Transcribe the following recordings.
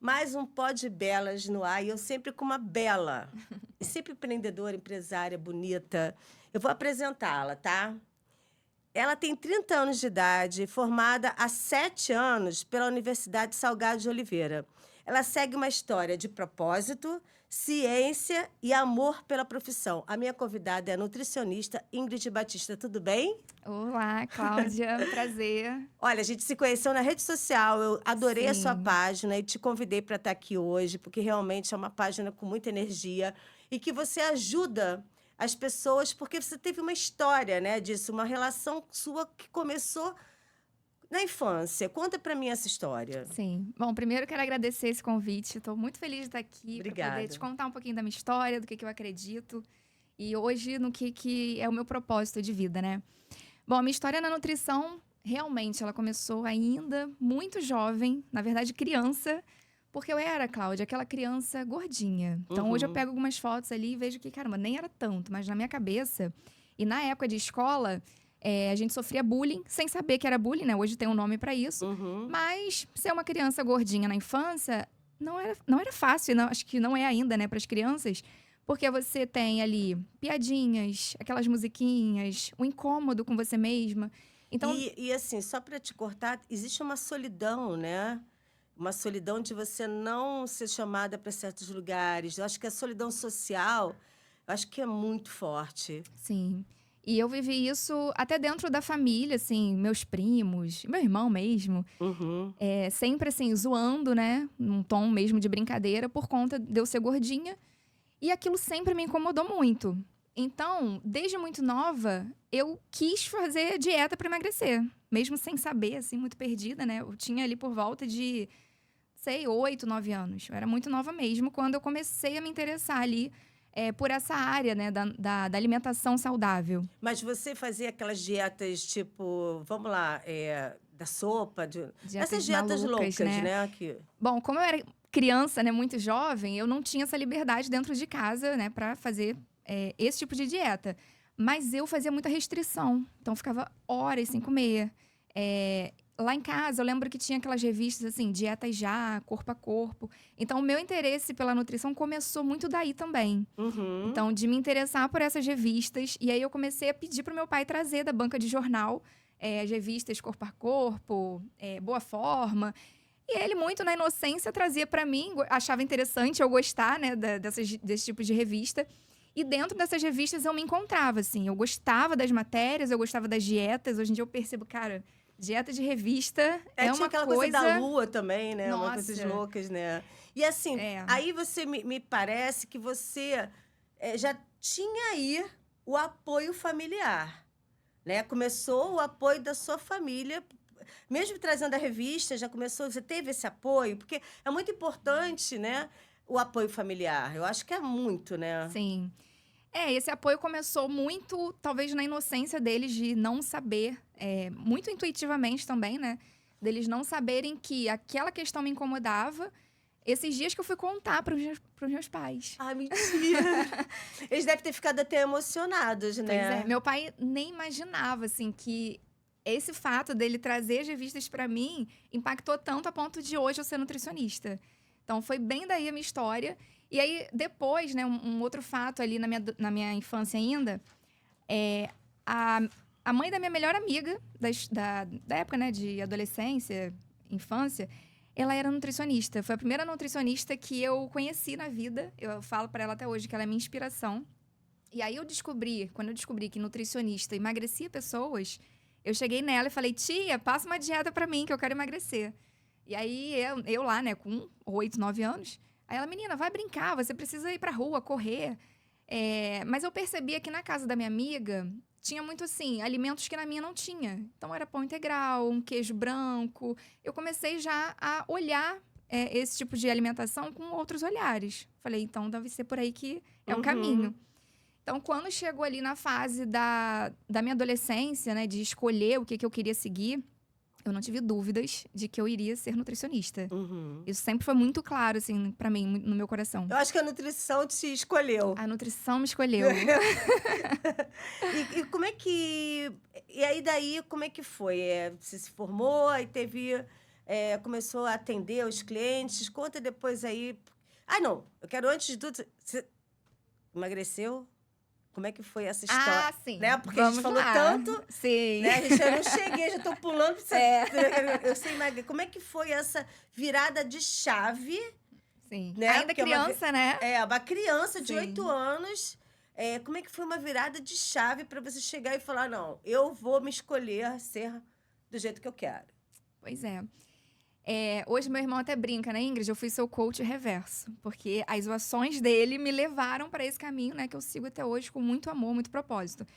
Mais um pó de belas no ar, e eu sempre com uma bela, e sempre empreendedora, empresária, bonita. Eu vou apresentá-la, tá? Ela tem 30 anos de idade, formada há 7 anos pela Universidade Salgado de Oliveira. Ela segue uma história de propósito, ciência e amor pela profissão. A minha convidada é a nutricionista Ingrid Batista. Tudo bem? Olá, Cláudia, prazer. Olha, a gente se conheceu na rede social, eu adorei a sua Sim, página e te convidei para estar aqui hoje, porque realmente é uma página com muita energia e que você ajuda as pessoas, porque você teve uma história, né, disso, uma relação sua que começou na infância. Conta para mim essa história. sim. Bom, primeiro eu quero agradecer esse convite. Estou muito feliz de estar aqui para poder te Obrigada. contar um pouquinho da minha história, do que eu acredito e hoje no que é o meu propósito de vida, né? Bom, a minha história na nutrição, realmente, ela começou ainda muito jovem, na verdade criança, porque eu era, Cláudia, aquela criança gordinha. Então hoje eu Uhum. pego algumas fotos ali e vejo que, caramba, nem era tanto, mas na minha cabeça, e na época de escola, a gente sofria bullying, sem saber que era bullying, né? Hoje tem um nome pra isso. Uhum. Mas ser uma criança gordinha na infância não era fácil, não, acho que não é ainda, né, para as crianças, porque você tem ali piadinhas, aquelas musiquinhas, o incômodo com você mesma. Então, E assim, só para te cortar, existe uma solidão, né? Uma solidão de você não ser chamada para certos lugares. Eu acho que a solidão social, eu acho que é muito forte. sim. E eu vivi isso até dentro da família, assim, meus primos, meu irmão mesmo. Uhum. Sempre assim, zoando, né? Num tom mesmo de brincadeira, por conta de eu ser gordinha. E aquilo sempre me incomodou muito. Então, desde muito nova, eu quis fazer dieta para emagrecer. Mesmo sem saber, assim, muito perdida, né? Eu tinha ali por volta de, sei, 8, 9 anos. Eu era muito nova mesmo quando eu comecei a me interessar ali por essa área, né, da alimentação saudável. Mas você fazia aquelas dietas tipo, vamos lá, da sopa, essas Dietas dietas malucas, loucas, né? né? Que... Bom, como eu era criança, né, muito jovem, eu não tinha essa liberdade dentro de casa, né, para fazer esse tipo de dieta. Mas eu fazia muita restrição. Então, eu ficava horas sem comer. Lá em casa, eu lembro que tinha aquelas revistas, assim, Dietas Já, Corpo a Corpo. Então, o meu interesse pela nutrição começou muito daí também. Uhum. Então, de me interessar por essas revistas. E aí, eu comecei a pedir pro meu pai trazer da banca de jornal as revistas Corpo a Corpo, Boa Forma. E ele, muito na inocência, trazia pra mim, achava interessante eu gostar, né, desse tipo de revista. E dentro dessas revistas eu me encontrava, assim. Eu gostava das matérias, eu gostava das dietas. Hoje em dia eu percebo, cara, dieta de revista é Tinha uma aquela coisa da coisa. lua também, né? Uma coisas Nossa, loucas, né? E assim, é. aí você me parece que você já tinha aí o apoio familiar, né? Começou o apoio da sua família, mesmo trazendo a revista, já começou, você teve esse apoio, porque é muito importante, né? O apoio familiar. Eu acho que é muito, né? Sim. Esse apoio começou muito, talvez, na inocência deles de não saber, muito intuitivamente também, né? Deles não saberem que aquela questão me incomodava. Esses dias que eu fui contar pros meus pais. Ah, mentira! Eles devem ter ficado até emocionados, Pois é, né? meu pai nem imaginava, assim, que esse fato dele trazer as revistas pra mim impactou tanto a ponto de hoje eu ser nutricionista. Então, foi bem daí a minha história. E aí, depois, né, um outro fato ali na minha infância ainda, é a, a mãe da minha melhor amiga, da época, né, de adolescência, infância, ela era nutricionista. Foi a primeira nutricionista que eu conheci na vida. Eu falo pra ela até hoje que ela é minha inspiração. E aí quando eu descobri que nutricionista emagrecia pessoas, eu cheguei nela e falei, tia, passa uma dieta pra mim que eu quero emagrecer. E aí eu lá, né, com 8, 9 anos, aí ela, menina, vai brincar, você precisa ir pra rua, correr. Mas eu percebia que na casa da minha amiga tinha muito assim, alimentos que na minha não tinha. Então era pão integral, um queijo branco. Eu comecei já a olhar esse tipo de alimentação com outros olhares. Falei, então deve ser por aí que é o caminho. Uhum. Então, quando chegou ali na fase da minha adolescência, né, de escolher o que eu queria seguir, eu não tive dúvidas de que eu iria ser nutricionista. Uhum. Isso sempre foi muito claro, assim, pra mim, no meu coração. Eu acho que a nutrição te escolheu. A nutrição me escolheu. E como é que. E aí, daí, como é que foi? Você se formou, aí teve começou a atender os clientes? Conta depois aí. Ah, não. Eu quero antes de tudo... Você emagreceu? Como é que foi essa história? Ah, sim. Né? Porque a gente Vamos falou lá. tanto, Sim. né? Eu não cheguei, já estou pulando. Eu sei, como é que foi essa virada de chave, Sim. né? Ainda Porque criança, né? uma criança de Sim. 8 anos. Como é que foi uma virada de chave para você chegar e falar, não, eu vou me escolher ser do jeito que eu quero? Pois é. Hoje meu irmão até brinca, né, Ingrid? Eu fui seu coach reverso, porque as zoações dele me levaram para esse caminho, né, que eu sigo até hoje com muito amor, muito propósito.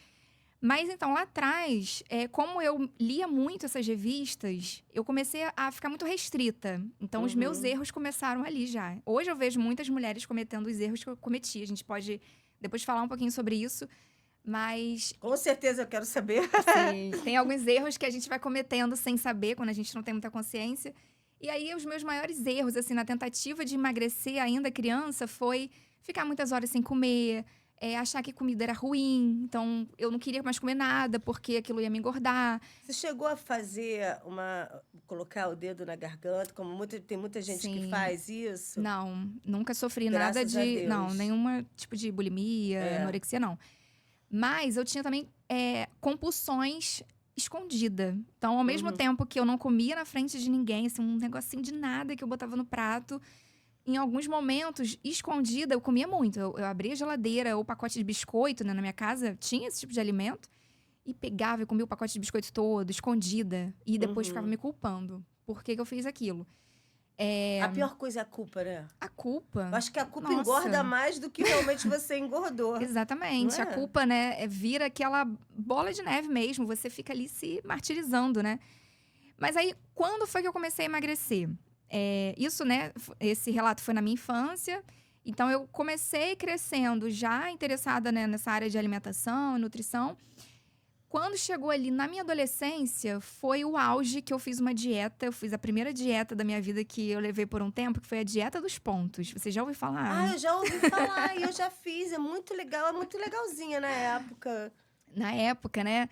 Mas então, lá atrás, como eu lia muito essas revistas, eu comecei a ficar muito restrita. Então, os meus erros começaram ali já. Hoje eu vejo muitas mulheres cometendo os erros que eu cometi. A gente pode depois falar um pouquinho sobre isso, mas Com certeza eu quero saber. sim, tem alguns erros que a gente vai cometendo sem saber, quando a gente não tem muita consciência. E aí, os meus maiores erros, assim, na tentativa de emagrecer ainda criança, foi ficar muitas horas sem comer, achar que comida era ruim. Então, eu não queria mais comer nada, porque aquilo ia me engordar. Você chegou a fazer colocar o dedo na garganta, como tem muita gente que Sim. faz isso? Não, nunca sofri Graças nada a de... Deus. Não, nenhuma tipo de bulimia, anorexia, não. Mas eu tinha também compulsões escondida. Então, ao mesmo tempo que eu não comia na frente de ninguém, assim, um negocinho de nada que eu botava no prato, em alguns momentos, escondida, eu comia muito. Eu abria a geladeira ou pacote de biscoito, né? Na minha casa tinha esse tipo de alimento. E pegava e comia o pacote de biscoito todo, escondida. E depois ficava me culpando. Por que eu fiz aquilo? A pior coisa é a culpa, né? A culpa... Eu acho que a culpa Nossa. engorda mais do que realmente você engordou. Exatamente. Não é? A culpa, né, vira aquela bola de neve mesmo. Você fica ali se martirizando, né? Mas aí, quando foi que eu comecei a emagrecer? Isso, né, esse relato foi na minha infância. Então, eu comecei crescendo já interessada, né, nessa área de alimentação e nutrição. Quando chegou ali na minha adolescência, foi o auge que eu fiz uma dieta. Eu fiz a primeira dieta da minha vida que eu levei por um tempo, que foi a dieta dos pontos. Você já ouviu falar? Eu já ouvi falar e eu já fiz. É muito legal, é muito legalzinha na época. Na época, né?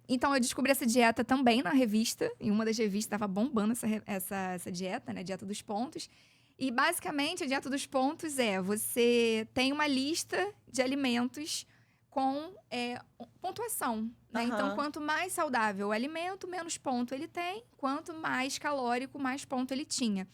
Então, eu descobri essa dieta também na revista. Em uma das revistas estava bombando essa dieta, né? Dieta dos pontos. E, basicamente, a dieta dos pontos você tem uma lista de alimentos com pontuação, né? Então, quanto mais saudável o alimento, menos ponto ele tem. Quanto mais calórico, mais ponto ele tinha.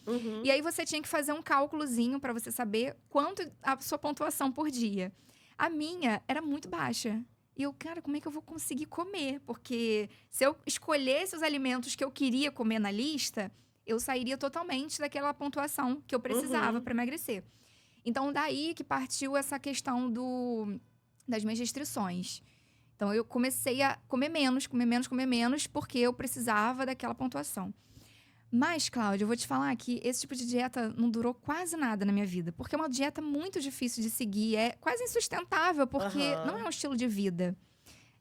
E aí, você tinha que fazer um cálculozinho para você saber quanto a sua pontuação por dia. A minha era muito baixa. E eu, cara, como é que eu vou conseguir comer? Porque se eu escolhesse os alimentos que eu queria comer na lista, eu sairia totalmente daquela pontuação que eu precisava para emagrecer. Então, daí que partiu essa questão das minhas restrições. Então, eu comecei a comer menos, porque eu precisava daquela pontuação. Mas, Cláudia, eu vou te falar que esse tipo de dieta não durou quase nada na minha vida. Porque é uma dieta muito difícil de seguir. É quase insustentável, porque não é um estilo de vida.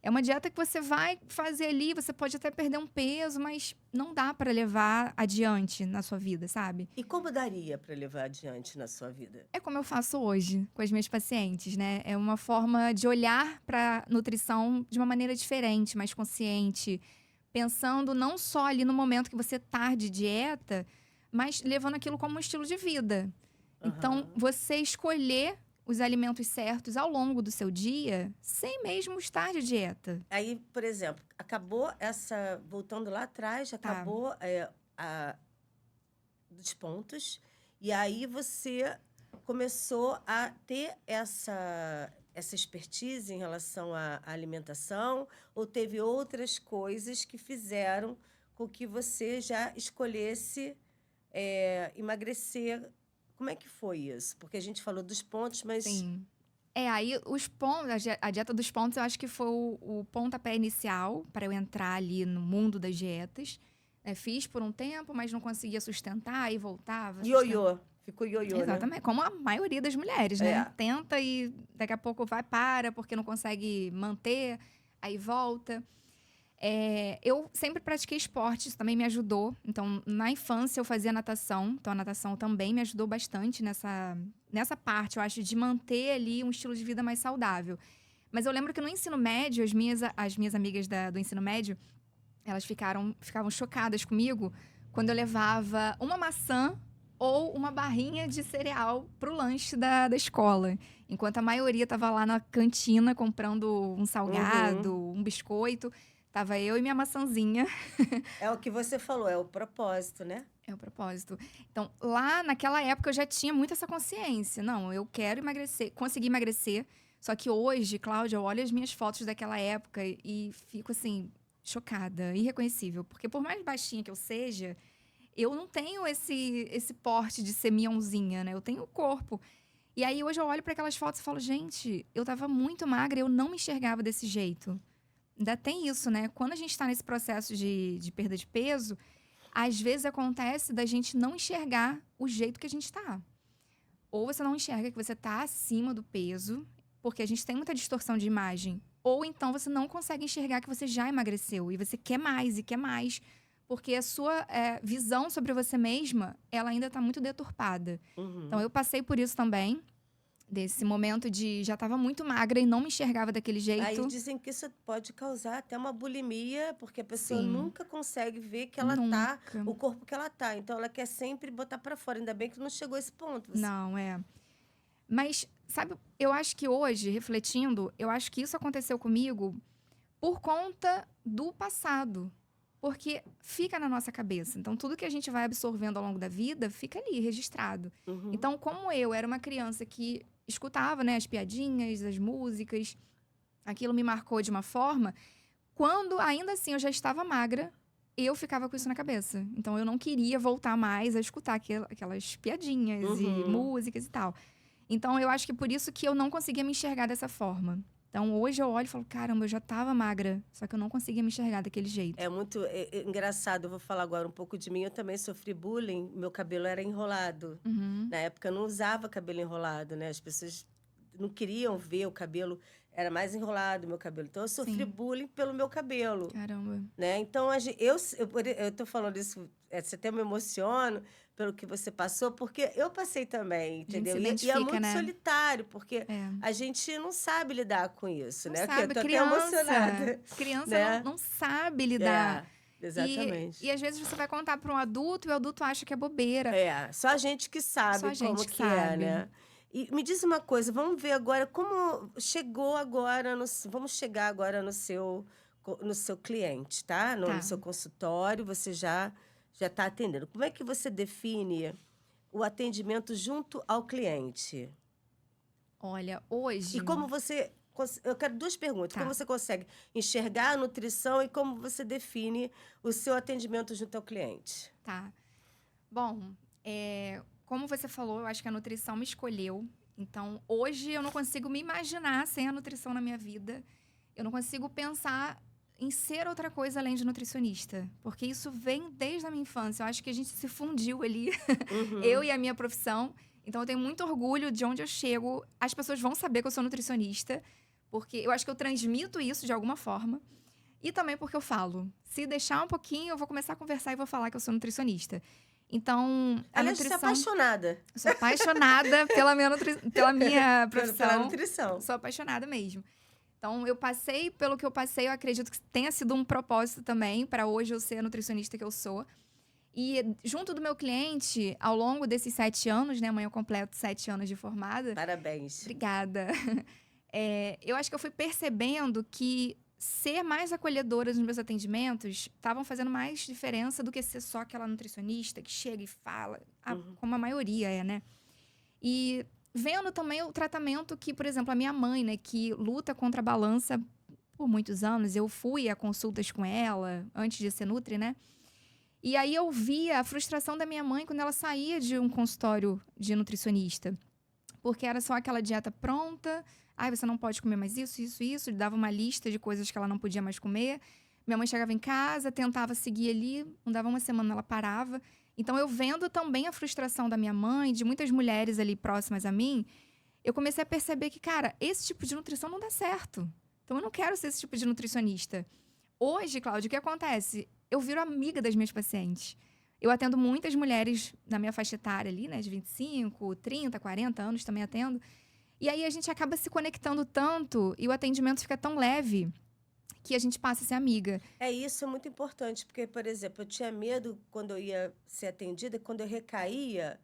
É uma dieta que você vai fazer ali, você pode até perder um peso, mas não dá para levar adiante na sua vida, sabe? E como daria para levar adiante na sua vida? É como eu faço hoje com as minhas pacientes, né? É uma forma de olhar para nutrição de uma maneira diferente, mais consciente, pensando não só ali no momento que você tá de dieta, mas levando aquilo como um estilo de vida. Então, você escolher os alimentos certos ao longo do seu dia, sem mesmo estar de dieta. Aí, por exemplo, acabou voltando lá atrás, acabou dos pontos, e aí você começou a ter essa expertise em relação à alimentação, ou teve outras coisas que fizeram com que você já escolhesse emagrecer? Como é que foi isso? Porque a gente falou dos pontos, mas... Sim. Aí os pontos, a dieta dos pontos, eu acho que foi o pontapé inicial para eu entrar ali no mundo das dietas. Fiz por um tempo, mas não conseguia sustentar, aí voltava. Ioiô. Ficou ioiô, né? Exatamente, como a maioria das mulheres, né? Tenta e daqui a pouco para, porque não consegue manter, aí volta. Eu sempre pratiquei esporte, isso também me ajudou. Então, na infância, eu fazia natação. Então, a natação também me ajudou bastante nessa parte, eu acho, de manter ali um estilo de vida mais saudável. Mas eu lembro que no ensino médio, as minhas amigas do ensino médio, elas ficavam chocadas comigo, quando eu levava uma maçã ou uma barrinha de cereal pro lanche da escola. Enquanto a maioria tava lá na cantina comprando um salgado, um biscoito, tava eu e minha maçãzinha. É o que você falou, é o propósito, né? É o propósito. Então, lá naquela época eu já tinha muito essa consciência. Não, eu quero emagrecer, conseguir emagrecer. Só que hoje, Cláudia, eu olho as minhas fotos daquela época e fico assim, chocada, irreconhecível. Porque por mais baixinha que eu seja, eu não tenho esse porte de ser miãozinha, né? Eu tenho o corpo. E aí hoje eu olho para aquelas fotos e falo, gente, eu tava muito magra, eu não me enxergava desse jeito. Ainda tem isso, né? Quando a gente tá nesse processo de perda de peso, às vezes acontece da gente não enxergar o jeito que a gente tá. Ou você não enxerga que você tá acima do peso, porque a gente tem muita distorção de imagem. Ou então você não consegue enxergar que você já emagreceu e você quer mais e quer mais. Porque a sua visão sobre você mesma, ela ainda tá muito deturpada. Então, eu passei por isso também. Desse momento de já estava muito magra e não me enxergava daquele Aí jeito. dizem que isso pode causar até uma bulimia, porque a pessoa Sim, nunca consegue ver que ela tá, nunca. o corpo que ela tá. Então ela quer sempre botar pra fora. Ainda bem que não chegou a esse ponto. Não, Mas, sabe, eu acho que hoje, refletindo, eu acho que isso aconteceu comigo por conta do passado. Porque fica na nossa cabeça. Então, tudo que a gente vai absorvendo ao longo da vida fica ali, registrado. Então, como eu era uma criança que escutava, né, as piadinhas, as músicas, aquilo me marcou de uma forma. Quando, ainda assim, eu já estava magra, eu ficava com isso na cabeça. Então, eu não queria voltar mais a escutar aquelas piadinhas e músicas e tal. Então, eu acho que por isso que eu não conseguia me enxergar dessa forma. Então, hoje eu olho e falo, caramba, eu já estava magra, só que eu não conseguia me enxergar daquele jeito. É muito engraçado. Eu vou falar agora um pouco de mim. Eu também sofri bullying. Meu cabelo era enrolado. Na época eu não usava cabelo enrolado, né? As pessoas não queriam ver o cabelo, era mais enrolado o meu cabelo. Então eu sofri Sim. bullying pelo meu cabelo, Caramba. né? Então eu tô falando isso, você até me emociona pelo que você passou, porque eu passei também, A gente entendeu? se E é identifica, muito né? solitário, porque É. a gente não sabe lidar com isso, Não né? Que eu sabe, tô até criança. emocionada, Criança né? não sabe lidar. É, exatamente. E às vezes você vai contar para um adulto e o adulto acha que é bobeira. É, só a gente que Só sabe a como gente que que é, sabe. né? E me diz uma coisa, vamos ver agora como chegou agora vamos chegar agora no seu cliente, tá? No Tá. seu consultório, você já está atendendo. Como é que você define o atendimento junto ao cliente? Olha, E hoje. como você eu quero duas perguntas. Tá, Como você consegue enxergar a nutrição e como você define o seu atendimento junto ao cliente? tá. Bom, como você falou, eu acho que a nutrição me escolheu. Então, hoje eu não consigo me imaginar sem a nutrição na minha vida. Eu não consigo pensar em ser outra coisa além de nutricionista. Porque isso vem desde a minha infância. Eu acho que a gente se fundiu ali, eu e a minha profissão. Então, eu tenho muito orgulho de onde eu chego. As pessoas vão saber que eu sou nutricionista. Porque eu acho que eu transmito isso de alguma forma. E também porque eu falo. Se deixar um pouquinho, eu vou começar a conversar e vou falar que eu sou nutricionista. Então, a Aliás, você é nutrição... apaixonada Eu sou apaixonada pela minha profissão. pela nutrição. Sou apaixonada mesmo. Então, eu passei pelo que eu passei, eu acredito que tenha sido um propósito também para hoje eu ser a nutricionista que eu sou. E junto do meu cliente, ao longo desses 7 anos, né? Amanhã eu completo 7 anos de formada. Parabéns. Obrigada. Eu acho que eu fui percebendo que ser mais acolhedora nos meus atendimentos estavam fazendo mais diferença do que ser só aquela nutricionista que chega e fala, como a maioria é, né? E vendo também o tratamento que, por exemplo, a minha mãe, né, que luta contra a balança por muitos anos, eu fui a consultas com ela antes de ser nutri, né? E aí eu via a frustração da minha mãe quando ela saía de um consultório de nutricionista. Porque era só aquela dieta pronta. Ai, você não pode comer mais isso, isso, isso. Ele dava uma lista de coisas que ela não podia mais comer. Minha mãe chegava em casa, tentava seguir ali. Não dava uma semana, ela parava. Então, eu vendo também a frustração da minha mãe, de muitas mulheres ali próximas a mim, eu comecei a perceber que, cara, esse tipo de nutrição não dá certo. Então, eu não quero ser esse tipo de nutricionista. Hoje, Cláudia, o que acontece? Eu viro amiga das minhas pacientes. Eu atendo muitas mulheres na minha faixa etária ali, né? De 25, 30, 40 anos também atendo. E aí a gente acaba se conectando tanto e o atendimento fica tão leve que a gente passe a ser amiga. Isso é muito importante, porque, por exemplo, eu tinha medo quando eu ia ser atendida, quando eu recaía,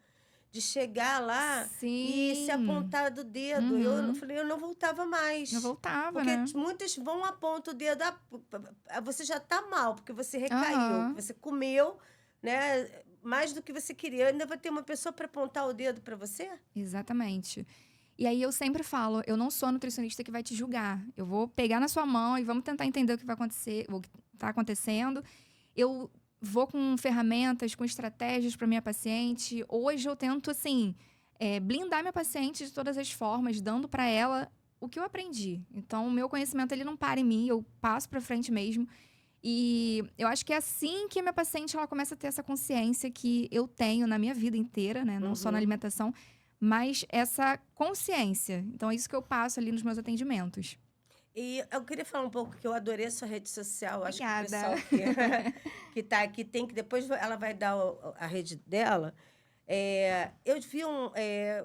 de chegar lá e ser Sim. apontada o dedo. Eu Uhum. falei, eu não voltava Eu mais. voltava, Porque né? muitos vão apontar o dedo, você já tá mal, porque você recaiu, Aham. você comeu, né, mais do que você queria. Ainda vai ter uma pessoa para apontar o dedo para você? Exatamente. E aí eu sempre falo, eu não sou a nutricionista que vai te julgar. Eu vou pegar na sua mão e vamos tentar entender o que vai acontecer, o que está acontecendo. Eu vou com ferramentas, com estratégias para minha paciente. Hoje eu tento, assim, blindar minha paciente de todas as formas, dando para ela o que eu aprendi. Então, o meu conhecimento, ele não para em mim, eu passo para frente mesmo. E eu acho que é assim que a minha paciente ela começa a ter essa consciência que eu tenho na minha vida inteira, né? Não só na Uhum. alimentação, mas essa consciência. Então, é isso que eu passo ali nos meus atendimentos. E eu queria falar um pouco que eu adorei a sua rede social. Acho que o Obrigada. pessoal que, que tá aqui tem que. Depois ela vai dar a rede dela. É, eu vi, um, é,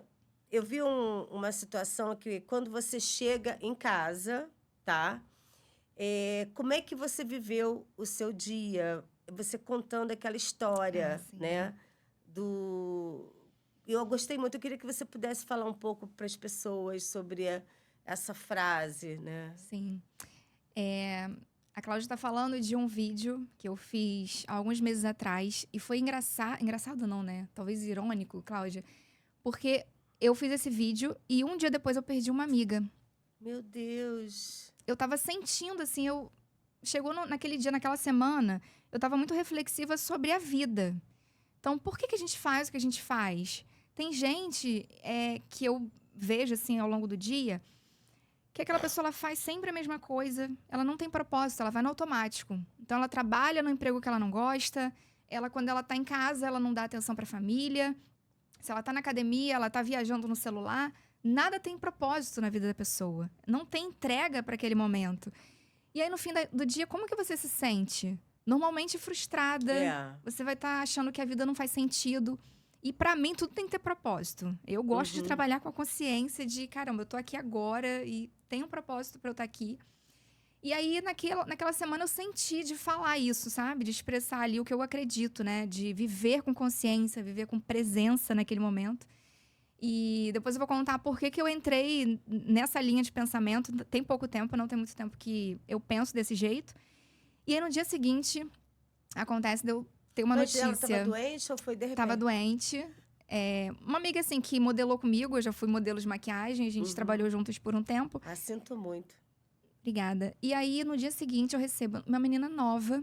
eu vi uma situação que quando você chega em casa, tá? Como é que você viveu o seu dia? Você contando aquela Ah, história, sim. né? Do... Eu gostei muito. Eu queria que você pudesse falar um pouco para as pessoas sobre essa frase, né? Sim. A Cláudia está falando de um vídeo que eu fiz há alguns meses atrás. E foi engraçado não, né? Talvez irônico, Cláudia. Porque eu fiz esse vídeo e um dia depois eu perdi uma amiga. Meu Deus. Eu tava sentindo, assim, Chegou naquele dia, naquela semana, eu tava muito reflexiva sobre a vida. Então, por que a gente faz o que a gente faz? Tem gente que eu vejo, assim, ao longo do dia, que aquela pessoa ela faz sempre a mesma coisa, ela não tem propósito, ela vai no automático. Então, ela trabalha no emprego que ela não gosta, quando ela tá em casa, ela não dá atenção pra família. Se ela tá na academia, ela tá viajando no celular. Nada tem propósito na vida da pessoa. Não tem entrega para aquele momento. E aí, no fim do dia, como que você se sente? Normalmente frustrada. É. Você vai estar achando que a vida não faz sentido. E pra mim, tudo tem que ter propósito. Eu gosto de Uhum. trabalhar com a consciência de, caramba, eu tô aqui agora e tem um propósito pra eu estar aqui. E aí, naquela semana, eu senti de falar isso, sabe? De expressar ali o que eu acredito, né? De viver com consciência, viver com presença naquele momento. E depois eu vou contar por que eu entrei nessa linha de pensamento. Tem pouco tempo, não tem muito tempo que eu penso desse jeito. E aí, no dia seguinte, acontece de eu ter uma Mas ela estava notícia. doente ou foi de repente? Tava doente. Uma amiga, assim, que modelou comigo. Eu já fui modelo de maquiagem. A gente trabalhou juntos por um tempo. Ah, sinto muito. Obrigada. E aí, no dia seguinte, eu recebo uma menina nova.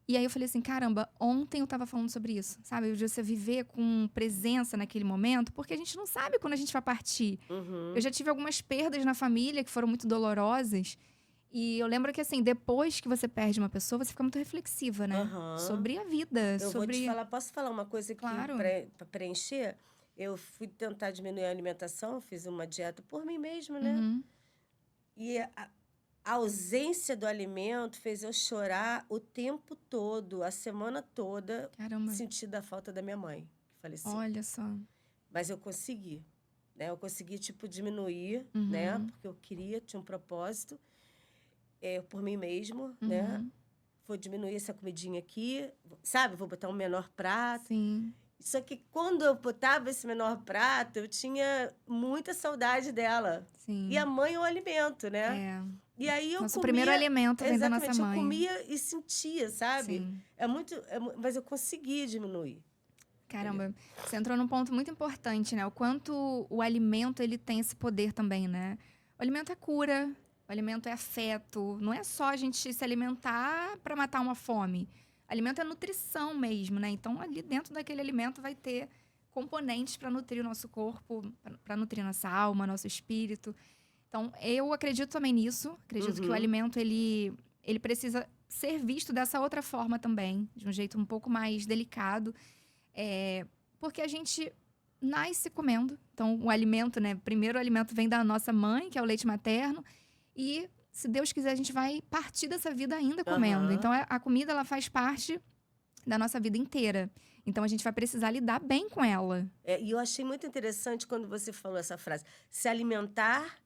E aí, eu falei assim, caramba, ontem eu tava falando sobre isso, sabe? De você viver com presença naquele momento, porque a gente não sabe quando a gente vai partir. Uhum. Eu já tive algumas perdas na família que foram muito dolorosas. E eu lembro que, assim, depois que você perde uma pessoa, você fica muito reflexiva, né? Aham. Sobre a vida, Eu vou te falar, posso falar uma coisa aqui Claro. para preencher? Eu fui tentar diminuir a alimentação, fiz uma dieta por mim mesma, né? Uhum. E a ausência do alimento fez eu chorar o tempo todo, a semana toda, Caramba. sentindo a falta da minha mãe, que faleceu. Olha só. Mas eu consegui, né? Eu consegui, tipo, diminuir, Uhum. né? Porque eu queria, tinha um propósito, por mim mesmo, né? Uhum. Vou diminuir essa comidinha aqui, sabe? Vou botar um menor prato. Sim. Só que quando eu botava esse menor prato, eu tinha muita saudade dela. Sim. E a mãe é o alimento, né? E aí eu Nosso comia... primeiro alimento vem da nossa Exatamente, mãe. eu comia e sentia, sabe? Sim. Mas eu consegui diminuir. Caramba, você entrou num ponto muito importante, né? O quanto o alimento, ele tem esse poder também, né? O alimento é cura, o alimento é afeto. Não é só a gente se alimentar para matar uma fome. Alimento é nutrição mesmo, né? Então, ali dentro daquele alimento vai ter componentes para nutrir o nosso corpo, para nutrir nossa alma, nosso espírito. Então, eu acredito também nisso. Acredito que o alimento, ele precisa ser visto dessa outra forma também. De um jeito um pouco mais delicado. Porque a gente nasce comendo. Então, o alimento, né? Primeiro o alimento vem da nossa mãe, que é o leite materno. E, se Deus quiser, a gente vai partir dessa vida ainda comendo. Então, a comida, ela faz parte da nossa vida inteira. Então, a gente vai precisar lidar bem com ela. E eu achei muito interessante quando você falou essa frase. Se alimentar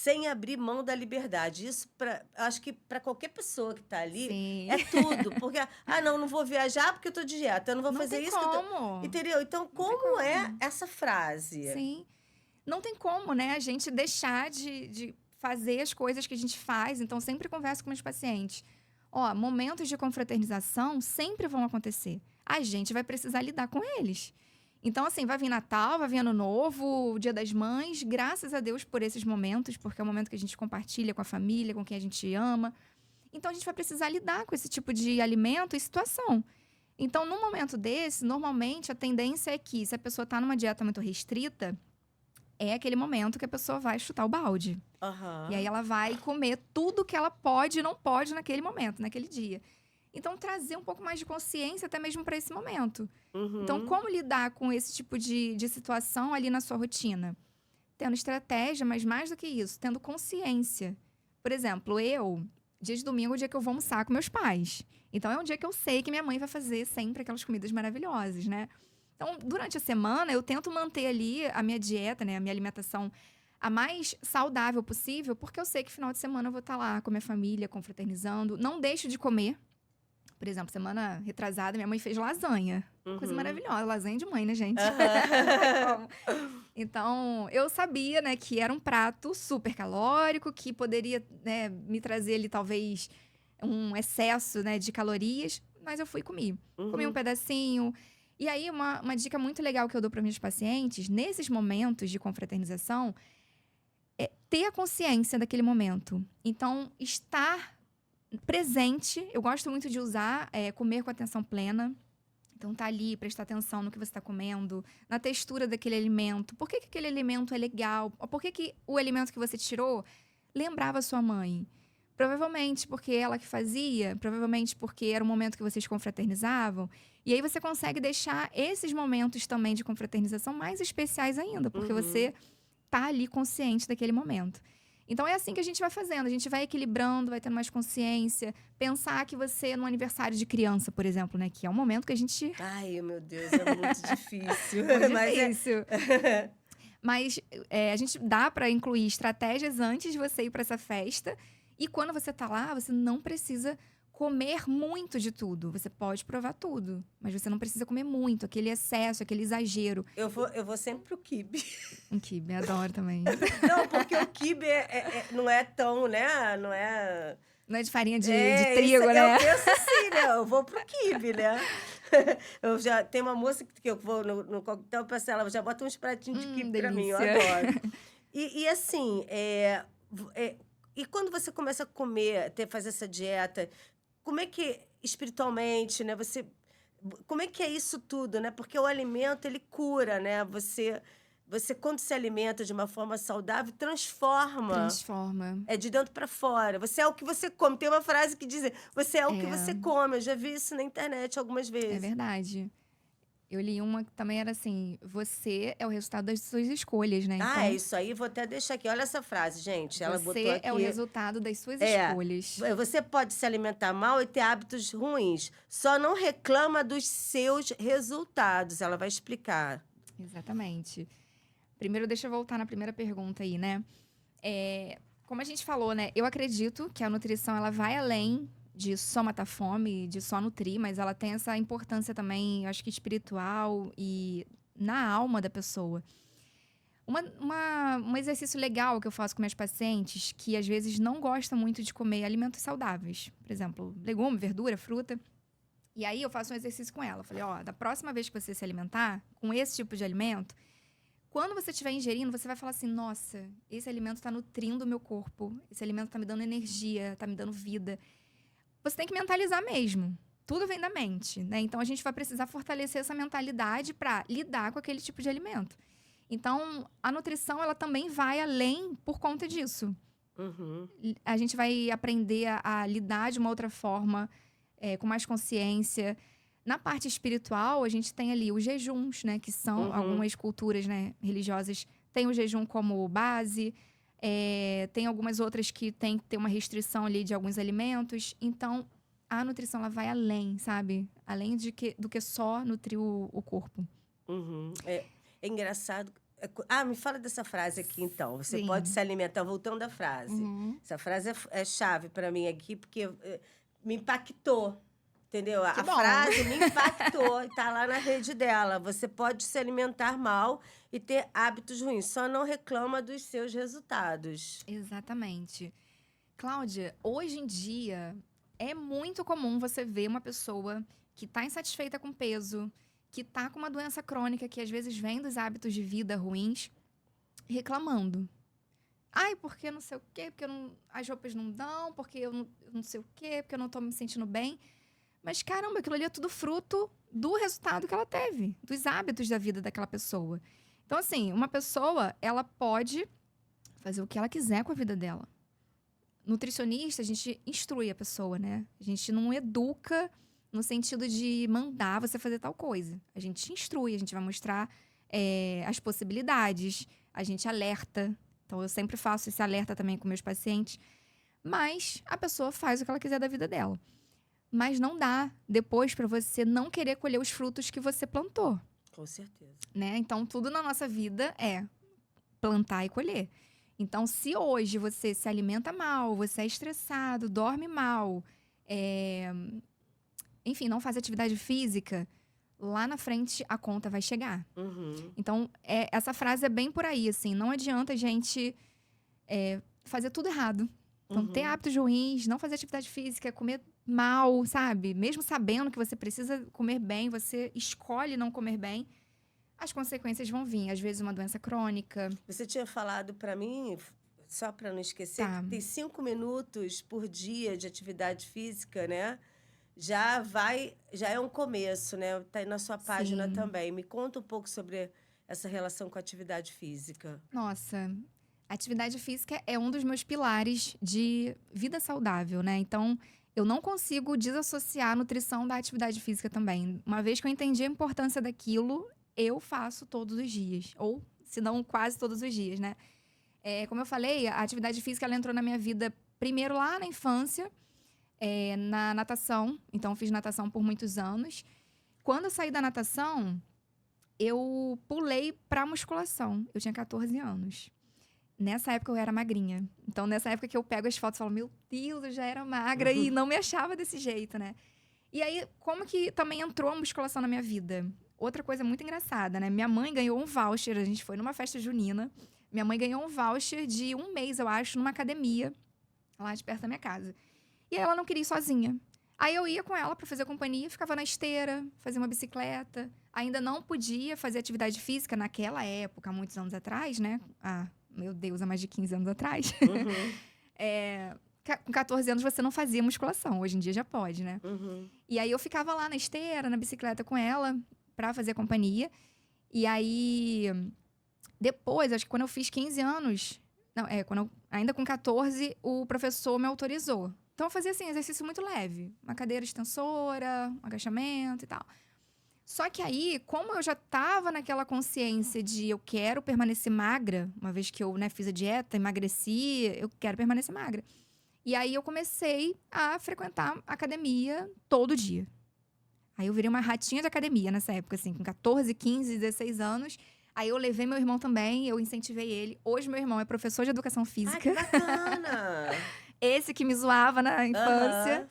sem abrir mão da liberdade. Isso, acho que para qualquer pessoa que está ali, Sim. é tudo. Porque, não vou viajar porque eu estou de dieta, eu não vou Não fazer tem isso. como. Entendeu? Então, Não tem como é como. essa frase? Sim. Não tem como, né, a gente deixar de fazer as coisas que a gente faz. Então, sempre converso com meus pacientes. Ó, momentos de confraternização sempre vão acontecer. A gente vai precisar lidar com eles. Então, assim, vai vir Natal, vai vir Ano Novo, o Dia das Mães. Graças a Deus por esses momentos, porque é o momento que a gente compartilha com a família, com quem a gente ama. Então, a gente vai precisar lidar com esse tipo de alimento e situação. Então, num momento desse, normalmente a tendência é que, se a pessoa está numa dieta muito restrita, é aquele momento que a pessoa vai chutar o balde. E aí ela vai comer tudo que ela pode e não pode naquele momento, naquele dia. Então, trazer um pouco mais de consciência até mesmo para esse momento. Então, como lidar com esse tipo de situação ali na sua rotina? Tendo estratégia, mas mais do que isso, tendo consciência. Por exemplo, dia de domingo é o dia que eu vou almoçar com meus pais. Então, é um dia que eu sei que minha mãe vai fazer sempre aquelas comidas maravilhosas, né? Então, durante a semana, eu tento manter ali a minha dieta, né? A minha alimentação a mais saudável possível, porque eu sei que final de semana eu vou estar lá com a minha família, confraternizando. Não deixo de comer. Por exemplo, semana retrasada, minha mãe fez lasanha. Coisa maravilhosa. Lasanha de mãe, né, gente? Então, eu sabia, né, que era um prato super calórico, que poderia, né, me trazer ali, talvez, um excesso, né, de calorias. Mas eu fui e comi. Comi um pedacinho. E aí, uma dica muito legal que eu dou para meus pacientes, nesses momentos de confraternização, é ter a consciência daquele momento. Então, estar presente. Eu gosto muito de usar comer com atenção plena. Então, tá ali, prestar atenção no que você está comendo, na textura daquele alimento. Por que aquele alimento é legal? Por que o alimento que você tirou lembrava a sua mãe? Provavelmente porque ela que fazia, provavelmente porque era o momento que vocês confraternizavam. E aí você consegue deixar esses momentos também de confraternização mais especiais ainda, porque você tá ali consciente daquele momento. Então, é assim que a gente vai fazendo. A gente vai equilibrando, vai tendo mais consciência. Pensar que você, no aniversário de criança, por exemplo, né? Que é um momento que a gente... Ai, meu Deus, é muito difícil. Muito Mas difícil. Mas a gente dá para incluir estratégias antes de você ir para essa festa. E quando você tá lá, você não precisa comer muito de tudo. Você pode provar tudo, mas você não precisa comer muito. Aquele excesso, aquele exagero. Eu vou sempre pro quibe. Um quibe, adoro também. Não, porque o quibe não é tão, né? Não é... Não é de farinha de trigo, né? Eu penso assim, né? Eu vou pro quibe, né? Eu já tenho uma moça que eu vou no coquetel, peço ela já bota uns pratinhos de quibe pra mim, eu delícia. adoro. E assim, e quando você começa a comer, fazer essa dieta, como é que, espiritualmente, né? Como é que é isso tudo, né? Porque o alimento, ele cura, né? Você quando se alimenta de uma forma saudável, transforma. Transforma. É de dentro para fora. Você é o que você come. Tem uma frase que diz: você é o que você come. Eu já vi isso na internet algumas É vezes. verdade. Eu li uma que também era assim: você é o resultado das suas escolhas, né? Então, É isso aí. Vou até deixar aqui. Olha essa frase, gente. Ela botou você aqui. é o resultado das suas escolhas. Você pode se alimentar mal e ter hábitos ruins. Só não reclama dos seus resultados. Ela vai explicar. Exatamente. Primeiro, deixa eu voltar na primeira pergunta aí, né? Como a gente falou, né? Eu acredito que a nutrição, ela vai além de só matar fome, de só nutrir, mas ela tem essa importância também, eu acho que espiritual e na alma da pessoa. Um exercício legal que eu faço com meus pacientes, que às vezes não gostam muito de comer alimentos saudáveis. Por exemplo, legume, verdura, fruta. E aí eu faço um exercício com ela. Eu falei, da próxima vez que você se alimentar com esse tipo de alimento, quando você estiver ingerindo, você vai falar assim, nossa, esse alimento está nutrindo o meu corpo. Esse alimento está me dando energia, está me dando vida. Você tem que mentalizar mesmo. Tudo vem da mente, né? Então, a gente vai precisar fortalecer essa mentalidade para lidar com aquele tipo de alimento. Então, a nutrição, ela também vai além por conta disso. A gente vai aprender a lidar de uma outra forma, com mais consciência. Na parte espiritual, a gente tem ali os jejuns, né? Que são algumas culturas, né, religiosas. Tem o jejum como base. Tem algumas outras que tem que ter uma restrição ali de alguns alimentos. Então, a nutrição, ela vai além, sabe? Além do que só nutrir o corpo. É engraçado. Me fala dessa frase aqui, então. Você Sim. pode se alimentar, voltando à frase. Uhum. Essa frase é chave para mim aqui, porque me impactou, entendeu? Que A bom. frase me impactou e tá lá na rede dela. Você pode se alimentar mal e ter hábitos ruins, só não reclama dos seus resultados. Exatamente. Cláudia, hoje em dia é muito comum você ver uma pessoa que está insatisfeita com peso, que está com uma doença crônica que às vezes vem dos hábitos de vida ruins, reclamando. Ai, porque não sei o quê, porque as roupas não dão, porque eu não sei o quê, porque eu não tô me sentindo bem. Mas caramba, aquilo ali é tudo fruto do resultado que ela teve, dos hábitos da vida daquela pessoa. Então, assim, uma pessoa, ela pode fazer o que ela quiser com a vida dela. Nutricionista, a gente instrui a pessoa, né? A gente não educa no sentido de mandar você fazer tal coisa. A gente instrui, a gente vai mostrar as possibilidades, a gente alerta. Então, eu sempre faço esse alerta também com meus pacientes. Mas a pessoa faz o que ela quiser da vida dela. Mas não dá depois para você não querer colher os frutos que você plantou, Com certeza. né? Então, tudo na nossa vida é plantar e colher. Então, se hoje você se alimenta mal, você é estressado, dorme mal, enfim, não faz atividade física, lá na frente a conta vai chegar. Uhum. Então, essa frase é bem por aí, assim. Não adianta a gente fazer tudo errado. Então, ter hábitos ruins, não fazer atividade física, comer mal, sabe? Mesmo sabendo que você precisa comer bem, você escolhe não comer bem, as consequências vão vir. Às vezes, uma doença crônica. Você tinha falado para mim, só para não esquecer, Tá. que tem 5 minutos por dia de atividade física, né? Já é um começo, né? Tá aí na sua página Sim. também. Me conta um pouco sobre essa relação com a atividade física. Nossa, atividade física é um dos meus pilares de vida saudável, né? Então, eu não consigo desassociar a nutrição da atividade física também. Uma vez que eu entendi a importância daquilo, eu faço todos os dias. Ou, se não, quase todos os dias, né? Como eu falei, a atividade física ela entrou na minha vida primeiro lá na infância, na natação. Então, eu fiz natação por muitos anos. Quando eu saí da natação, eu pulei pra musculação. Eu tinha 14 anos. Nessa época eu era magrinha. Então, nessa época que eu pego as fotos e falo, meu Deus, eu já era magra e não me achava desse jeito, né? E aí, como que também entrou a musculação na minha vida? Outra coisa muito engraçada, né? Minha mãe ganhou um voucher, a gente foi numa festa junina. Minha mãe ganhou um voucher de 1 mês, eu acho, numa academia, lá de perto da minha casa. E aí ela não queria ir sozinha. Aí eu ia com ela pra fazer companhia, ficava na esteira, fazia uma bicicleta. Ainda não podia fazer atividade física naquela época, há muitos anos atrás, né? Meu Deus, há mais de 15 anos atrás. Com 14 anos você não fazia musculação, hoje em dia já pode, né? E aí eu ficava lá na esteira, na bicicleta com ela, pra fazer companhia. E aí, depois, acho que quando eu fiz 15 anos, ainda com 14, o professor me autorizou. Então eu fazia assim, exercício muito leve. Uma cadeira extensora, um agachamento e tal. Só que aí, como eu já tava naquela consciência de eu quero permanecer magra, uma vez que eu fiz a dieta, emagreci, eu quero permanecer magra. E aí eu comecei a frequentar academia todo dia. Aí eu virei uma ratinha de academia nessa época, assim, com 14, 15, 16 anos. Aí eu levei meu irmão também, eu incentivei ele. Hoje meu irmão é professor de educação física. Que bacana! Esse que me zoava na infância.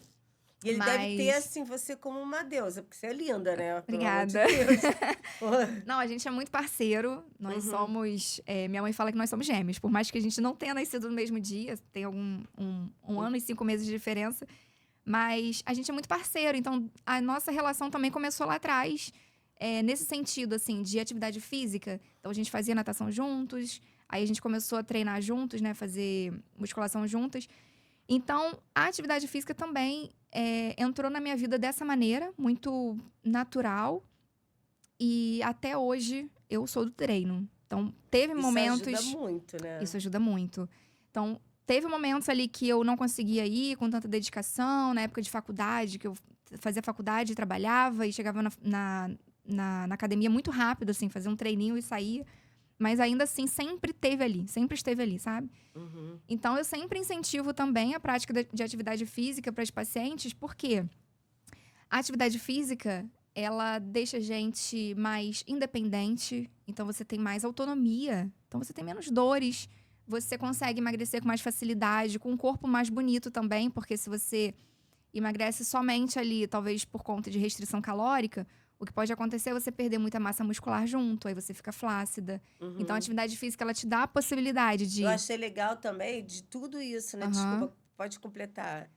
E ele deve ter, assim, você como uma deusa, porque você é linda, né? Obrigada. Pelo amor de Deus. Não, a gente é muito parceiro. Nós somos... minha mãe fala que nós somos gêmeos. Por mais que a gente não tenha nascido no mesmo dia, tem um ano e 5 meses de diferença. Mas a gente é muito parceiro. Então, a nossa relação também começou lá atrás. Nesse sentido, assim, de atividade física. Então, a gente fazia natação juntos. Aí, a gente começou a treinar juntos, né? Fazer musculação juntas. Então, a atividade física também entrou na minha vida dessa maneira, muito natural. E até hoje, eu sou do treino. Então, teve momentos... Isso ajuda muito, né? Isso ajuda muito. Então, teve momentos ali que eu não conseguia ir com tanta dedicação, na época de faculdade, que eu fazia faculdade, trabalhava e chegava na academia muito rápido, assim, fazia um treininho e saía. Mas ainda assim, sempre esteve ali, sabe? Então, eu sempre incentivo também a prática de atividade física para os pacientes, porque a atividade física, ela deixa a gente mais independente, então você tem mais autonomia, então você tem menos dores, você consegue emagrecer com mais facilidade, com um corpo mais bonito também, porque se você emagrece somente ali, talvez por conta de restrição calórica, o que pode acontecer é você perder muita massa muscular junto, aí você fica flácida. Então a Uhum. atividade física, ela te dá a possibilidade Eu de... achei legal também de tudo isso, né? Aham. Desculpa, pode completar.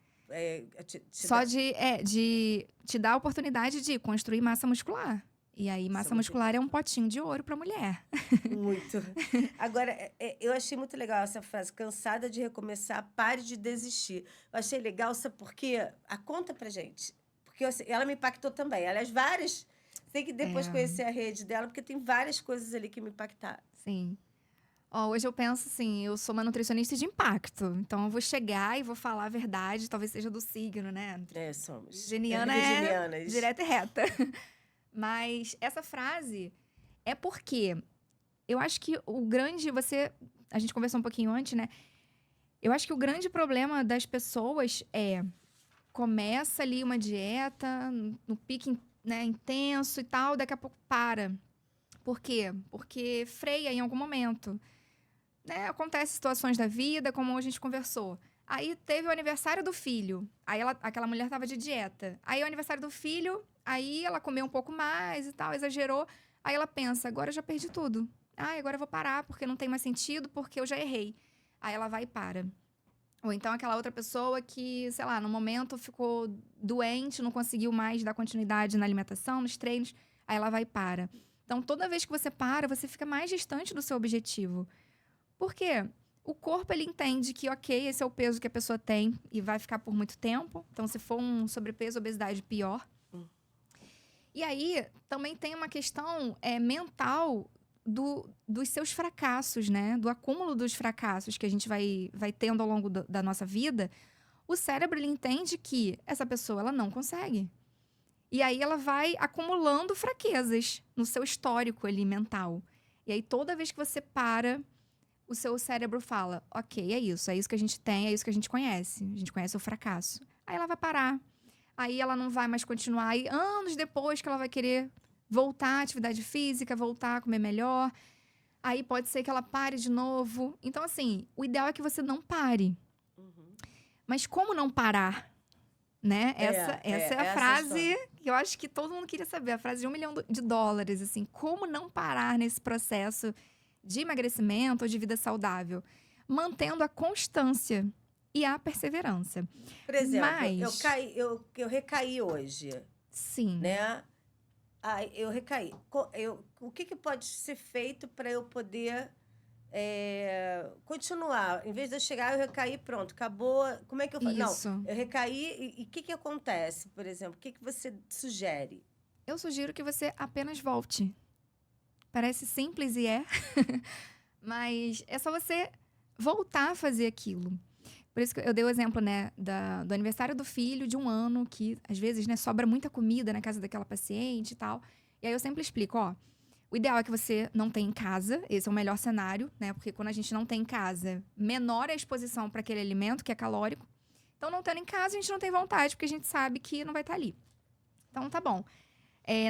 Te Só dá de te dar a oportunidade de construir massa muscular. E aí, isso é massa muito muscular é um importante. potinho de ouro pra mulher. Muito. Agora, eu achei muito legal essa frase, cansada de recomeçar, pare de desistir. Eu achei legal, sabe por quê? Conta pra gente. Porque ela me impactou também. Aliás, várias. Tem que depois É, conhecer a rede dela, porque tem várias coisas ali que me impactaram. sim. Ó, hoje eu penso assim, eu sou uma nutricionista de impacto. Então eu vou chegar e vou falar a verdade, talvez seja do signo, né? Somos. Virginiana é Virginianas. direta e reta. Mas essa frase é porque eu acho que o grande, a gente conversou um pouquinho antes, né? Eu acho que o grande problema das pessoas é começa ali uma dieta no pique, né, intenso e tal, daqui a pouco para. Por quê? Porque freia em algum momento. Né? Acontece situações da vida, como a gente conversou. Aí teve o aniversário do filho. Aí aquela mulher estava de dieta. Aí o aniversário do filho, aí ela comeu um pouco mais e tal, exagerou. Aí ela pensa, agora eu já perdi tudo. Ah, agora eu vou parar porque não tem mais sentido, porque eu já errei. Aí ela vai e para. Ou então aquela outra pessoa que, sei lá, no momento ficou doente, não conseguiu mais dar continuidade na alimentação, nos treinos. Aí ela vai e para. Então, toda vez que você para, você fica mais distante do seu objetivo. Por quê? O corpo, ele entende que, ok, esse é o peso que a pessoa tem e vai ficar por muito tempo. Então, se for um sobrepeso, obesidade, pior. Hum. E aí, também tem uma questão mental dos seus fracassos, né? Do acúmulo dos fracassos que a gente vai tendo ao longo da nossa vida. O cérebro, ele entende que essa pessoa, ela não consegue. E aí, ela vai acumulando fraquezas no seu histórico ali, mental. E aí, toda vez que você para, o seu cérebro fala, ok, é isso que a gente tem, é isso que a gente conhece o fracasso. Aí ela vai parar, aí ela não vai mais continuar, aí anos depois que ela vai querer voltar à atividade física, voltar a comer melhor, aí pode ser que ela pare de novo. Então, assim, o ideal é que você não pare. Uhum. Mas como não parar? Né? Essa é a essa frase história. que eu acho que todo mundo queria saber, a frase de $1 milhão, assim, como não parar nesse processo de emagrecimento ou de vida saudável, mantendo a constância e a perseverança. Por exemplo, Mas, eu recaí hoje, sim, né? Eu recaí. O que pode ser feito para eu poder continuar? Em vez de eu chegar, eu recaí, pronto, acabou. Como é que eu faço? Não, isso. eu recaí e o que acontece, por exemplo? O que você sugere? Eu sugiro que você apenas volte. Parece simples e é, mas é só você voltar a fazer aquilo. Por isso que eu dei o exemplo, né, do aniversário do filho de 1 ano, que às vezes, né, sobra muita comida na casa daquela paciente e tal. E aí eu sempre explico, ó, o ideal é que você não tenha em casa, esse é o melhor cenário, né, porque quando a gente não tem em casa, menor é a exposição para aquele alimento que é calórico. Então, não tendo em casa, a gente não tem vontade, porque a gente sabe que não vai estar ali. Então, tá bom.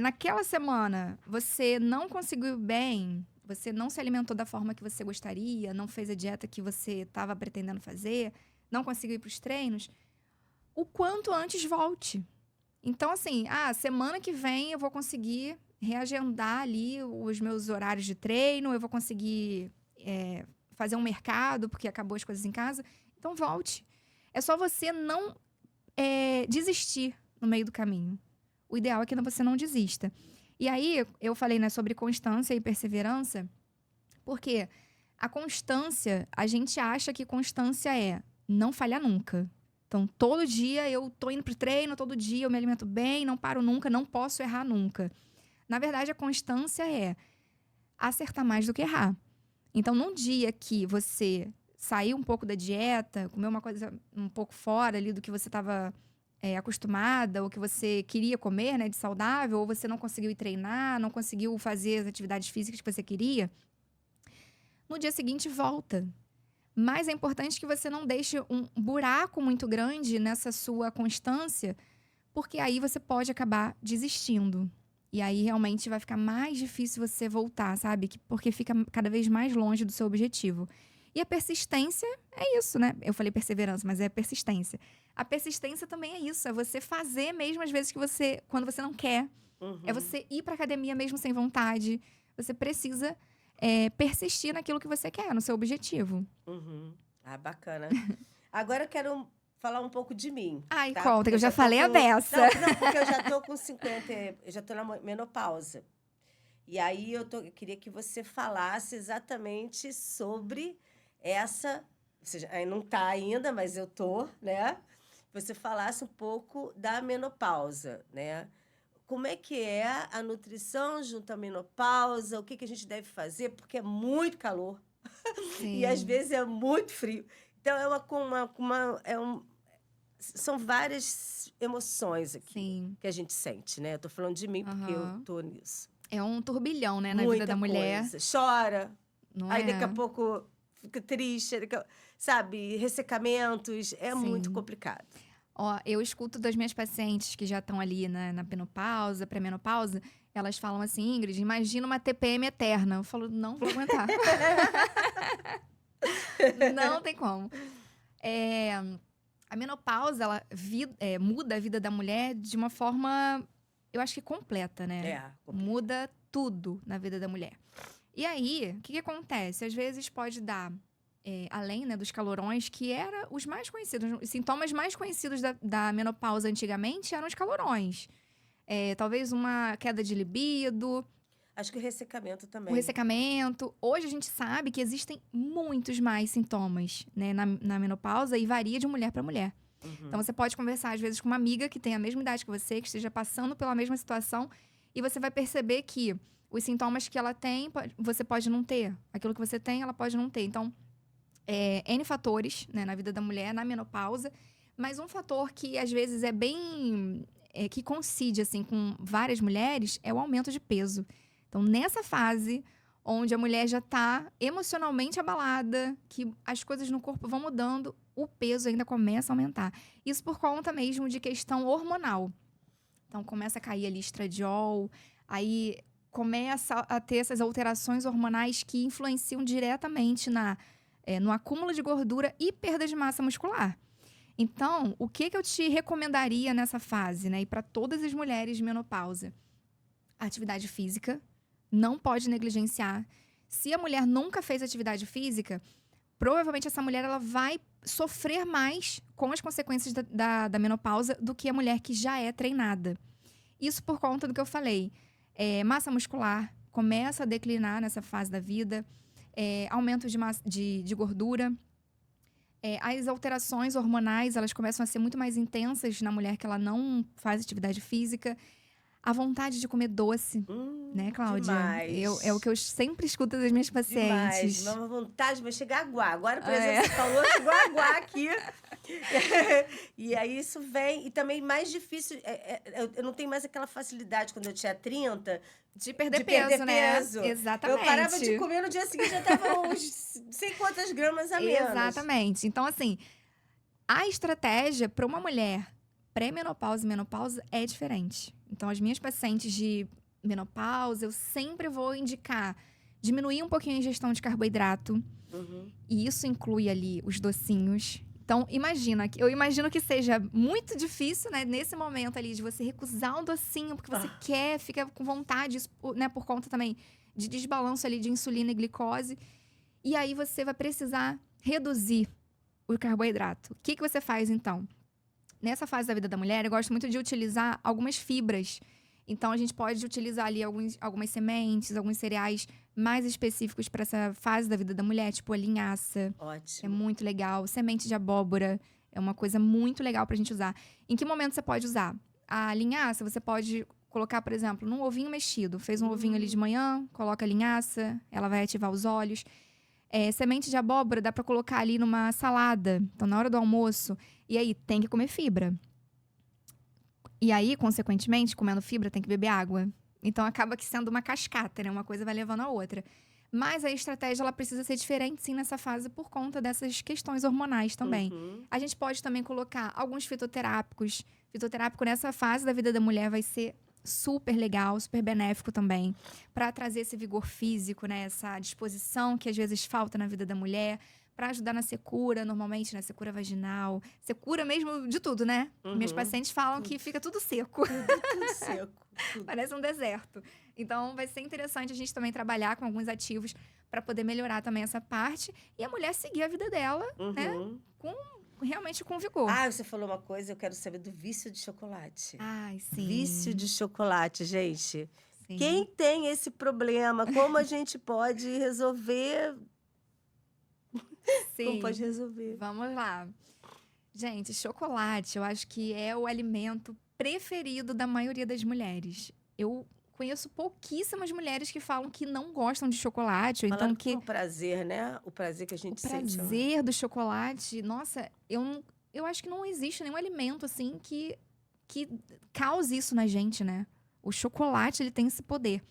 Naquela semana, você não conseguiu bem, você não se alimentou da forma que você gostaria, não fez a dieta que você estava pretendendo fazer, não conseguiu ir para os treinos, o quanto antes volte. Então, assim, semana que vem eu vou conseguir reagendar ali os meus horários de treino, eu vou conseguir fazer um mercado, porque acabou as coisas em casa. Então, volte. É só você não desistir no meio do caminho. O ideal é que você não desista. E aí, eu falei, né, sobre constância e perseverança, porque a constância, a gente acha que constância é não falhar nunca. Então, todo dia eu tô indo pro treino, todo dia eu me alimento bem, não paro nunca, não posso errar nunca. Na verdade, a constância é acertar mais do que errar. Então, num dia que você sair um pouco da dieta, comer uma coisa um pouco fora ali do que você estava acostumada, ou que você queria comer, né, de saudável, ou você não conseguiu ir treinar, não conseguiu fazer as atividades físicas que você queria, no dia seguinte volta. Mas é importante que você não deixe um buraco muito grande nessa sua constância, porque aí você pode acabar desistindo. E aí, realmente, vai ficar mais difícil você voltar, sabe? Porque fica cada vez mais longe do seu objetivo. E a persistência é isso, né? Eu falei perseverança, mas é persistência. A persistência também é isso. É você fazer mesmo às vezes quando você não quer. É você ir pra academia mesmo sem vontade. Você precisa persistir naquilo que você quer, no seu objetivo. Ah, bacana. Agora eu quero falar um pouco de mim. Ai, tá? conta, Porque que eu já falei a com... beça. Não, porque eu já tô com 50, eu já tô na menopausa. E aí eu queria que você falasse exatamente sobre essa... Ou seja, aí não tá ainda, mas eu tô, né? Você falasse um pouco da menopausa, né? Como é que é a nutrição junto à menopausa? O que a gente deve fazer? Porque é muito calor. E às Sim, vezes é muito frio. Então, são várias emoções aqui sim. que a gente sente, né? Eu tô falando de mim porque eu Aham. tô nisso. É um turbilhão, né, na vida Muita da mulher, coisa. Chora, não aí daqui a é? pouco fica triste, sabe? Ressecamentos. É muito Sim. complicado. Ó, eu escuto das minhas pacientes que já estão ali na menopausa, pré-menopausa, elas falam assim, Ingrid, imagina uma TPM eterna. Eu falo, não vou aguentar. Não tem como. A menopausa, ela muda a vida da mulher de uma forma, eu acho que completa, né? Complicado. Muda tudo na vida da mulher. E aí, o que acontece? Às vezes pode dar, além, né, dos calorões, que eram os mais conhecidos, os sintomas mais conhecidos da menopausa antigamente eram os calorões. Talvez uma queda de libido, Acho que o ressecamento o também. ressecamento. Hoje a gente sabe que existem muitos mais sintomas, né, na menopausa e varia de mulher para mulher. Então você pode conversar às vezes com uma amiga que tem a mesma idade que você, que esteja passando pela mesma situação, e você vai perceber que os sintomas que ela tem, você pode não ter. Aquilo que você tem, ela pode não ter. Então, N fatores, né, na vida da mulher, na menopausa. Mas um fator que às vezes é bem... que coincide, assim, com várias mulheres, é o aumento de peso. Então, nessa fase, onde a mulher já está emocionalmente abalada, que as coisas no corpo vão mudando, o peso ainda começa a aumentar. Isso por conta mesmo de questão hormonal. Então, começa a cair ali estradiol, aí começa a ter essas alterações hormonais que influenciam diretamente no acúmulo de gordura e perda de massa muscular. Então, o que eu te recomendaria nessa fase, né? E para todas as mulheres de menopausa? Atividade física, não pode negligenciar. Se a mulher nunca fez atividade física, provavelmente essa mulher ela vai sofrer mais com as consequências da menopausa do que a mulher que já é treinada. Isso por conta do que eu falei. Massa muscular começa a declinar nessa fase da vida, aumento de gordura. As alterações hormonais, elas começam a ser muito mais intensas na mulher que ela não faz atividade física. A vontade de comer doce, né, Cláudia? Demais. É o que eu sempre escuto das minhas pacientes. Demais. Uma vontade, vai chegar a aguar. Agora, por exemplo, você falou, chegou a aguar aqui. E aí isso vem. E também mais difícil, eu não tenho mais aquela facilidade quando eu tinha 30 De perder de peso, perder né? peso. Exatamente. Eu parava de comer, no dia seguinte já tava uns não sei quantas gramas a menos. Exatamente. Então, assim, a estratégia para uma mulher pré-menopausa e menopausa é diferente. Então, as minhas pacientes de menopausa, eu sempre vou indicar diminuir um pouquinho a ingestão de carboidrato. E isso inclui ali os docinhos. Então, eu imagino que seja muito difícil, né, nesse momento ali, de você recusar um docinho, porque você quer, fica com vontade, né, por conta também de desbalanço ali de insulina e glicose. E aí você vai precisar reduzir o carboidrato. O que você faz, então? Nessa fase da vida da mulher, eu gosto muito de utilizar algumas fibras. Então, a gente pode utilizar ali algumas sementes, alguns cereais mais específicos para essa fase da vida da mulher, tipo a linhaça. Ótimo. É muito legal. Semente de abóbora é uma coisa muito legal pra gente usar. Em que momento você pode usar? A linhaça, você pode colocar, por exemplo, num ovinho mexido. Fez um ovinho ali de manhã, coloca a linhaça, ela vai ativar os olhos. Semente de abóbora dá pra colocar ali numa salada. Então, na hora do almoço. E aí, tem que comer fibra. E aí, consequentemente, comendo fibra, tem que beber água. Então, acaba que sendo uma cascata, né? Uma coisa vai levando a outra. Mas a estratégia, ela precisa ser diferente, sim, nessa fase, por conta dessas questões hormonais também. A gente pode também colocar alguns fitoterápicos. Fitoterápico, nessa fase da vida da mulher, vai ser super legal, super benéfico também, para trazer esse vigor físico, né? Essa disposição que às vezes falta na vida da mulher, para ajudar na secura, normalmente na secura vaginal, secura mesmo de tudo, né? Minhas pacientes falam que fica tudo seco. Tudo seco. Tudo. Parece um deserto. Então, vai ser interessante a gente também trabalhar com alguns ativos para poder melhorar também essa parte e a mulher seguir a vida dela, né? Realmente com vigor. Ah, você falou uma coisa, eu quero saber do vício de chocolate. Ai, sim. Vício de chocolate, gente. Sim. Quem tem esse problema? Como a gente pode resolver? Sim. Como pode resolver? Vamos lá. Gente, chocolate, eu acho que é o alimento preferido da maioria das mulheres. Eu conheço pouquíssimas mulheres que falam que não gostam de chocolate, ou então Falando que com prazer, né? O prazer que a gente o sente. prazer do chocolate, nossa, eu acho que não existe nenhum alimento assim que cause isso na gente, né? O chocolate, ele tem esse poder.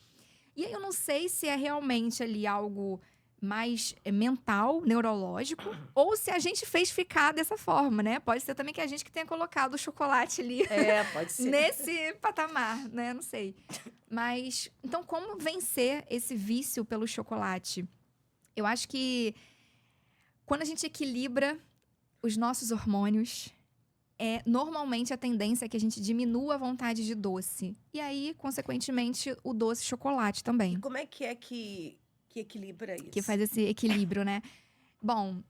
E aí eu não sei se é realmente ali algo mais mental, neurológico, ou se a gente fez ficar dessa forma, né? Pode ser também que a gente que tenha colocado o chocolate ali Pode ser. nesse patamar, né? Não sei. Mas, então, como vencer esse vício pelo chocolate? Eu acho que quando a gente equilibra os nossos hormônios, normalmente a tendência é que a gente diminua a vontade de doce. E aí, consequentemente, o doce chocolate também. E como é que equilibra isso? Que faz esse equilíbrio, né? Bom,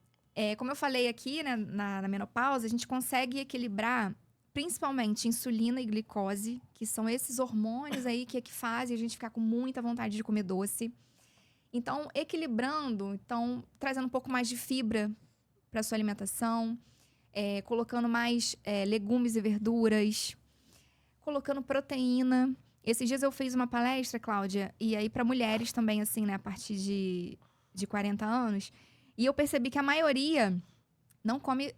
como eu falei aqui, né, na menopausa, a gente consegue equilibrar principalmente insulina e glicose, que são esses hormônios aí que fazem a gente ficar com muita vontade de comer doce. Então, equilibrando, trazendo um pouco mais de fibra para sua alimentação, colocando mais legumes e verduras, colocando proteína. Esses dias eu fiz uma palestra, Cláudia, e aí para mulheres também, assim, né, a partir de 40 anos, e eu percebi que a maioria não come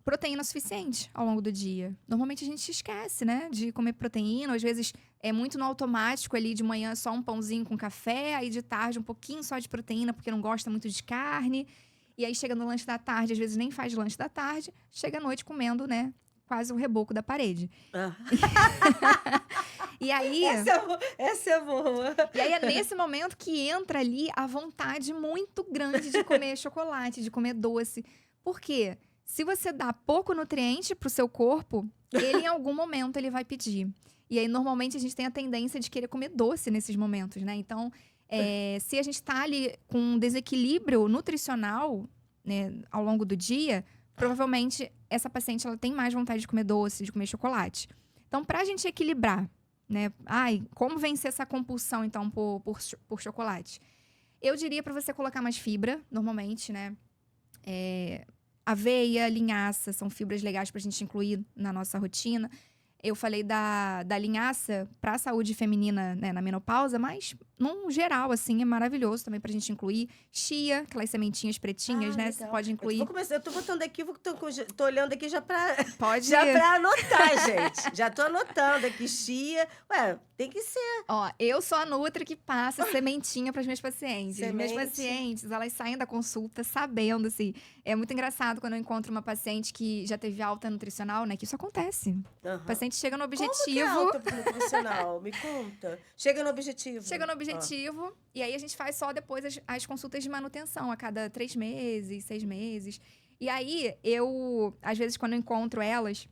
proteína suficiente ao longo do dia. Normalmente a gente esquece, né, de comer proteína, às vezes é muito no automático ali, de manhã só um pãozinho com café, aí de tarde um pouquinho só de proteína, porque não gosta muito de carne, e aí chega no lanche da tarde, às vezes nem faz lanche da tarde, chega à noite comendo, né, quase o reboco da parede. E aí... Essa é boa. E aí é nesse momento que entra ali a vontade muito grande de comer chocolate, de comer doce. Por quê? Se você dá pouco nutriente pro seu corpo, ele em algum momento ele vai pedir. E aí, normalmente, a gente tem a tendência de querer comer doce nesses momentos, né? Então, se a gente tá ali com um desequilíbrio nutricional, né, ao longo do dia, provavelmente essa paciente ela tem mais vontade de comer doce, de comer chocolate. Então, pra gente equilibrar, né? Como vencer essa compulsão, então, por chocolate? Eu diria para você colocar mais fibra, normalmente, né? Aveia, linhaça, são fibras legais pra gente incluir na nossa rotina. Eu falei da linhaça para a saúde feminina, né, na menopausa, mas, num geral, assim, é maravilhoso também pra gente incluir. Chia, aquelas sementinhas pretinhas, né? Você Legal. pode incluir. Eu tô botando aqui, tô olhando aqui já pra Pode. anotar, gente. Já tô anotando aqui, chia. Ué, tem que ser. Ó, eu sou a Nutri que passa sementinha para as minhas pacientes. Minhas Semente. pacientes, elas saem da consulta sabendo, assim. É muito engraçado quando eu encontro uma paciente que já teve alta nutricional, né? Que isso acontece. Aham. O paciente chega no objetivo. Como que é alta nutricional? Me conta. Chega no objetivo. Chega no objetivo, e aí a gente faz só depois as consultas de manutenção, a cada 3 meses, 6 meses. E aí, às vezes, quando eu encontro elas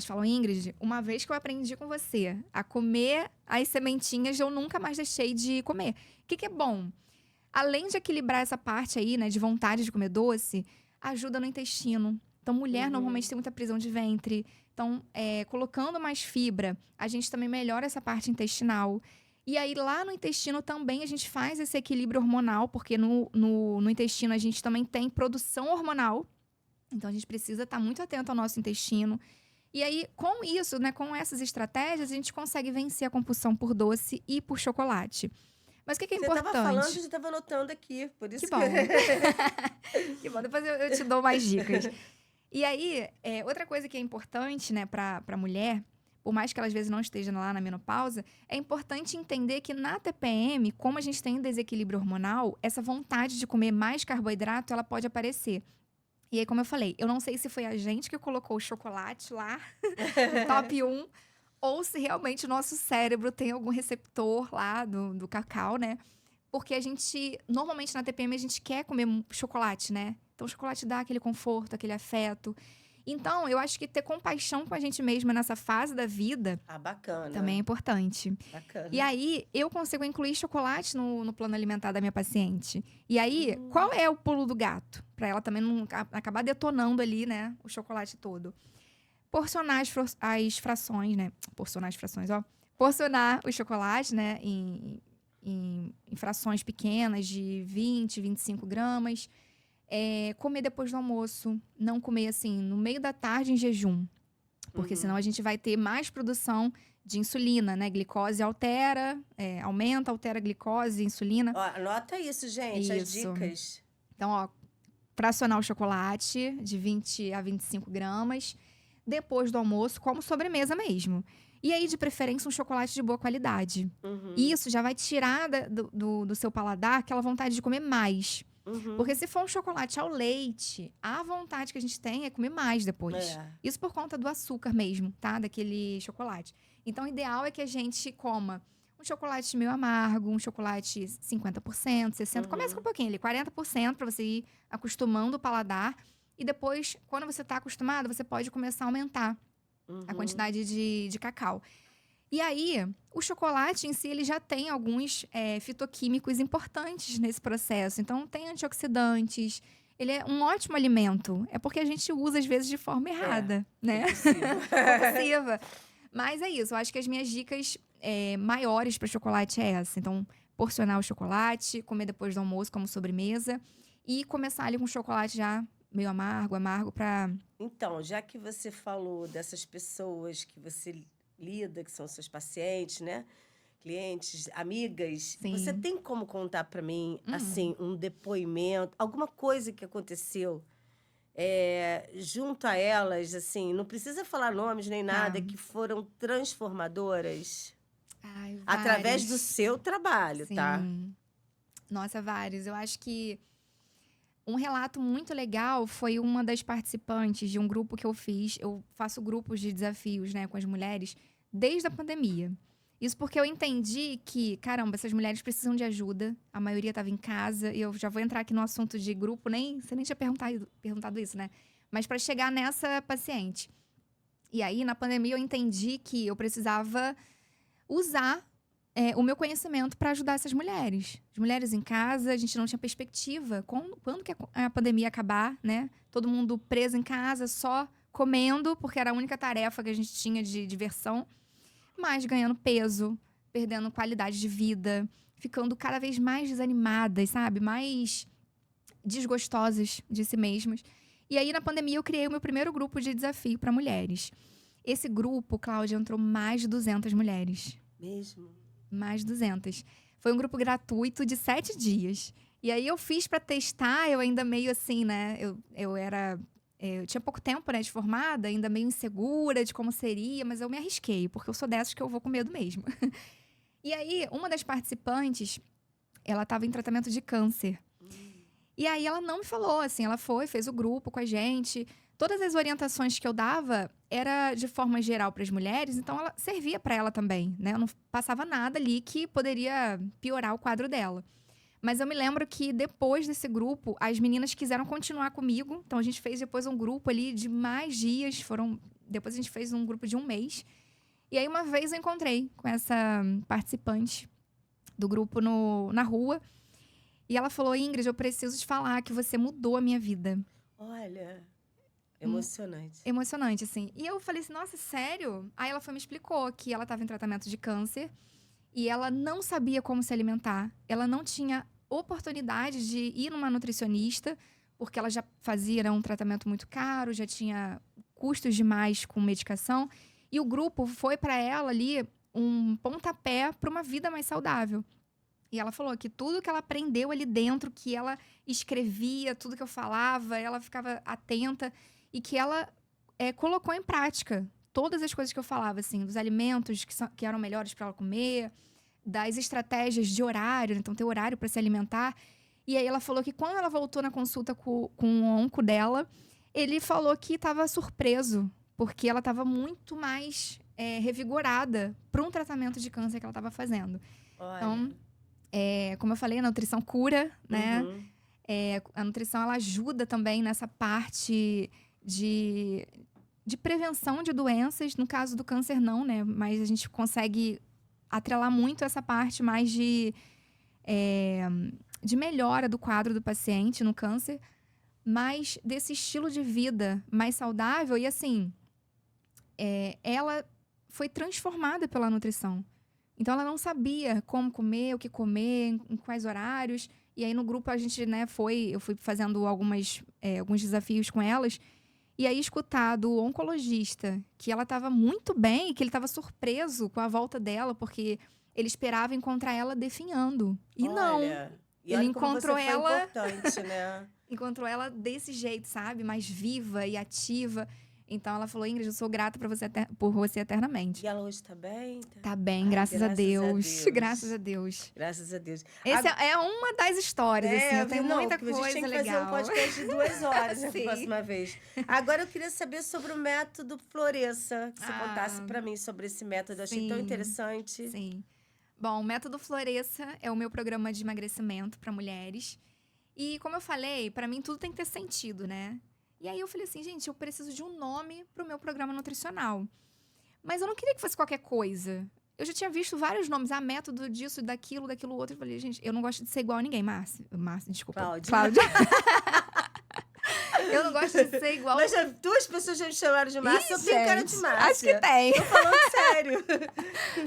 falam, Ingrid, uma vez que eu aprendi com você a comer as sementinhas, eu nunca mais deixei de comer. O que é bom? Além de equilibrar essa parte aí, né, de vontade de comer doce, ajuda no intestino. Então, mulher normalmente tem muita prisão de ventre. Então, colocando mais fibra, a gente também melhora essa parte intestinal. E aí, lá no intestino também a gente faz esse equilíbrio hormonal, porque no intestino a gente também tem produção hormonal. Então, a gente precisa estar muito atento ao nosso intestino. E aí, com isso, né, com essas estratégias, a gente consegue vencer a compulsão por doce e por chocolate. Mas o que é importante? Você tava falando, a gente tava anotando aqui, por isso que bom. Que bom, depois eu te dou mais dicas. E aí, outra coisa que é importante, né, pra mulher, por mais que ela às vezes não esteja lá na menopausa, é importante entender que na TPM, como a gente tem um desequilíbrio hormonal, essa vontade de comer mais carboidrato, ela pode aparecer. E aí, como eu falei, eu não sei se foi a gente que colocou o chocolate lá, no top 1, ou se realmente o nosso cérebro tem algum receptor lá do cacau, né? Porque a gente, normalmente na TPM, a gente quer comer chocolate, né? Então, o chocolate dá aquele conforto, aquele afeto. Então, eu acho que ter compaixão com a gente mesma nessa fase da vida Ah, também é bacana, importante. E bacana. aí, eu consigo incluir chocolate no plano alimentar da minha paciente. E aí, Hum, qual é o pulo do gato? Pra ela também não acabar detonando ali, né? O chocolate todo. Porcionar as frações, né? Porcionar as frações, ó. Porcionar o chocolate, né? Em frações pequenas de 20, 25 gramas. Comer depois do almoço. Não comer, assim, no meio da tarde em jejum. Porque senão a gente vai ter mais produção de insulina, né? Glicose altera a glicose, insulina. Ó, anota isso, gente, as Isso. dicas. Então, ó, fracionar o chocolate de 20 a 25 gramas. Depois do almoço, como sobremesa mesmo. E aí, de preferência, um chocolate de boa qualidade. E Uhum, isso já vai tirar do seu paladar aquela vontade de comer mais. Porque uhum. se for um chocolate ao leite, a vontade que a gente tem é comer mais depois. É. Isso por conta do açúcar mesmo, tá? Daquele chocolate. Então, o ideal é que a gente coma um chocolate meio amargo, um chocolate 50%, 60%. Começa com um Uhum, pouquinho ali, 40% para você ir acostumando o paladar. E depois, quando você está acostumado, você pode começar a aumentar a uhum. quantidade de cacau. E aí, o chocolate em si, ele já tem alguns fitoquímicos importantes nesse processo. Então, tem antioxidantes. Ele é um ótimo alimento. É porque a gente usa, às vezes, de forma É, errada, né? compulsivo. Compulsiva. Mas é isso. Eu acho que as minhas dicas maiores para chocolate é essa. Então, porcionar o chocolate, comer depois do almoço como sobremesa. E começar ali com chocolate já meio amargo, pra... Então, já que você falou dessas pessoas que você lida, que são seus pacientes, né? Clientes, amigas, você Sim. tem como contar para mim, Hum, assim, um depoimento, alguma coisa que aconteceu junto a elas, assim, não precisa falar nomes nem tá. nada, que foram transformadoras Ai, através do vários. seu trabalho, tá? Sim. Nossa, vários. Eu acho que um relato muito legal foi uma das participantes de um grupo que eu fiz. Eu faço grupos de desafios, né, com as mulheres desde a pandemia. Isso porque eu entendi que, caramba, essas mulheres precisam de ajuda. A maioria estava em casa. E eu já vou entrar aqui no assunto de grupo, você nem tinha perguntado isso, né? Mas para chegar nessa paciente. E aí, na pandemia, eu entendi que eu precisava usar o meu conhecimento para ajudar essas mulheres. As mulheres em casa, a gente não tinha perspectiva. Quando que a pandemia ia acabar, né? Todo mundo preso em casa, só comendo, porque era a única tarefa que a gente tinha de diversão. Mas ganhando peso, perdendo qualidade de vida, ficando cada vez mais desanimadas, sabe? Mais desgostosas de si mesmas. E aí, na pandemia, eu criei o meu primeiro grupo de desafio para mulheres. Esse grupo, Cláudia, entrou mais de 200 mulheres. Mesmo. Mais de 200. Foi um grupo gratuito de 7 dias. E aí eu fiz pra testar, eu ainda meio assim, né? Eu tinha pouco tempo, né, de formada, ainda meio insegura de como seria, mas eu me arrisquei, porque eu sou dessas que eu vou com medo mesmo. E aí, uma das participantes, ela estava em tratamento de câncer. E aí ela não me falou, assim, ela fez o grupo com a gente. Todas as orientações que eu dava era de forma geral para as mulheres, então ela servia para ela também, né? Eu não passava nada ali que poderia piorar o quadro dela. Mas eu me lembro que depois desse grupo, as meninas quiseram continuar comigo, então a gente fez depois um grupo ali de mais dias, depois a gente fez um grupo de 1 mês. E aí uma vez eu encontrei com essa participante do grupo na rua, e ela falou: Ingrid, eu preciso te falar que você mudou a minha vida. Olha, Hum, emocionante. Emocionante, assim. E eu falei assim, nossa, sério? Aí ela foi me explicou que ela estava em tratamento de câncer e ela não sabia como se alimentar. Ela não tinha oportunidade de ir numa nutricionista, porque ela já fazia um tratamento muito caro, já tinha custos demais com medicação. E o grupo foi para ela ali um pontapé para uma vida mais saudável. E ela falou que tudo que ela aprendeu ali dentro, que ela escrevia, tudo que eu falava, ela ficava atenta e que ela colocou em prática todas as coisas que eu falava, assim, dos alimentos que eram melhores para ela comer, das estratégias de horário, então ter horário para se alimentar. E aí ela falou que quando ela voltou na consulta com o onco dela, ele falou que estava surpreso, porque ela estava muito mais revigorada para um tratamento de câncer que ela estava fazendo. Olha. Então, como eu falei, a nutrição cura, né? Uhum. A nutrição, ela ajuda também nessa parte de prevenção de doenças. No caso do câncer, não, né? Mas a gente consegue atrelar muito essa parte mais de melhora do quadro do paciente no câncer, mas desse estilo de vida mais saudável. E assim, ela foi transformada pela nutrição. Então, ela não sabia como comer, o que comer, em quais horários. E aí, no grupo, a gente, né, eu fui fazendo alguns desafios com elas. E aí, escutar do oncologista que ela estava muito bem, que ele estava surpreso com a volta dela, porque ele esperava encontrar ela definhando. E não. E Ele olha como encontrou você foi ela... importante, né? Encontrou ela desse jeito, sabe? Mais viva e ativa. Então, ela falou, Ingrid, eu sou grata por você eternamente. E ela hoje tá bem? Tá bem, graças a Deus. Graças a Deus. Graças a Deus. Essa é uma das histórias, assim. Eu tenho muita coisa legal. A gente tem que fazer um podcast de 2 horas na próxima vez. Agora, eu queria saber sobre o método Floresça. Que você contasse pra mim sobre esse método. Eu achei tão interessante. Sim. Bom, o método Floresça é o meu programa de emagrecimento para mulheres. E, como eu falei, pra mim tudo tem que ter sentido, né? E aí eu falei assim, gente, eu preciso de um nome pro meu programa nutricional. Mas eu não queria que fosse qualquer coisa. Eu já tinha visto vários nomes, método disso, daquilo outro. Eu falei, gente, eu não gosto de ser igual a ninguém. Márcia, desculpa. Cláudia. Eu não gosto de ser igual... Mas 2 pessoas já me chamaram de Márcia, eu tenho cara de Márcia. Acho que tem. Tô falando sério.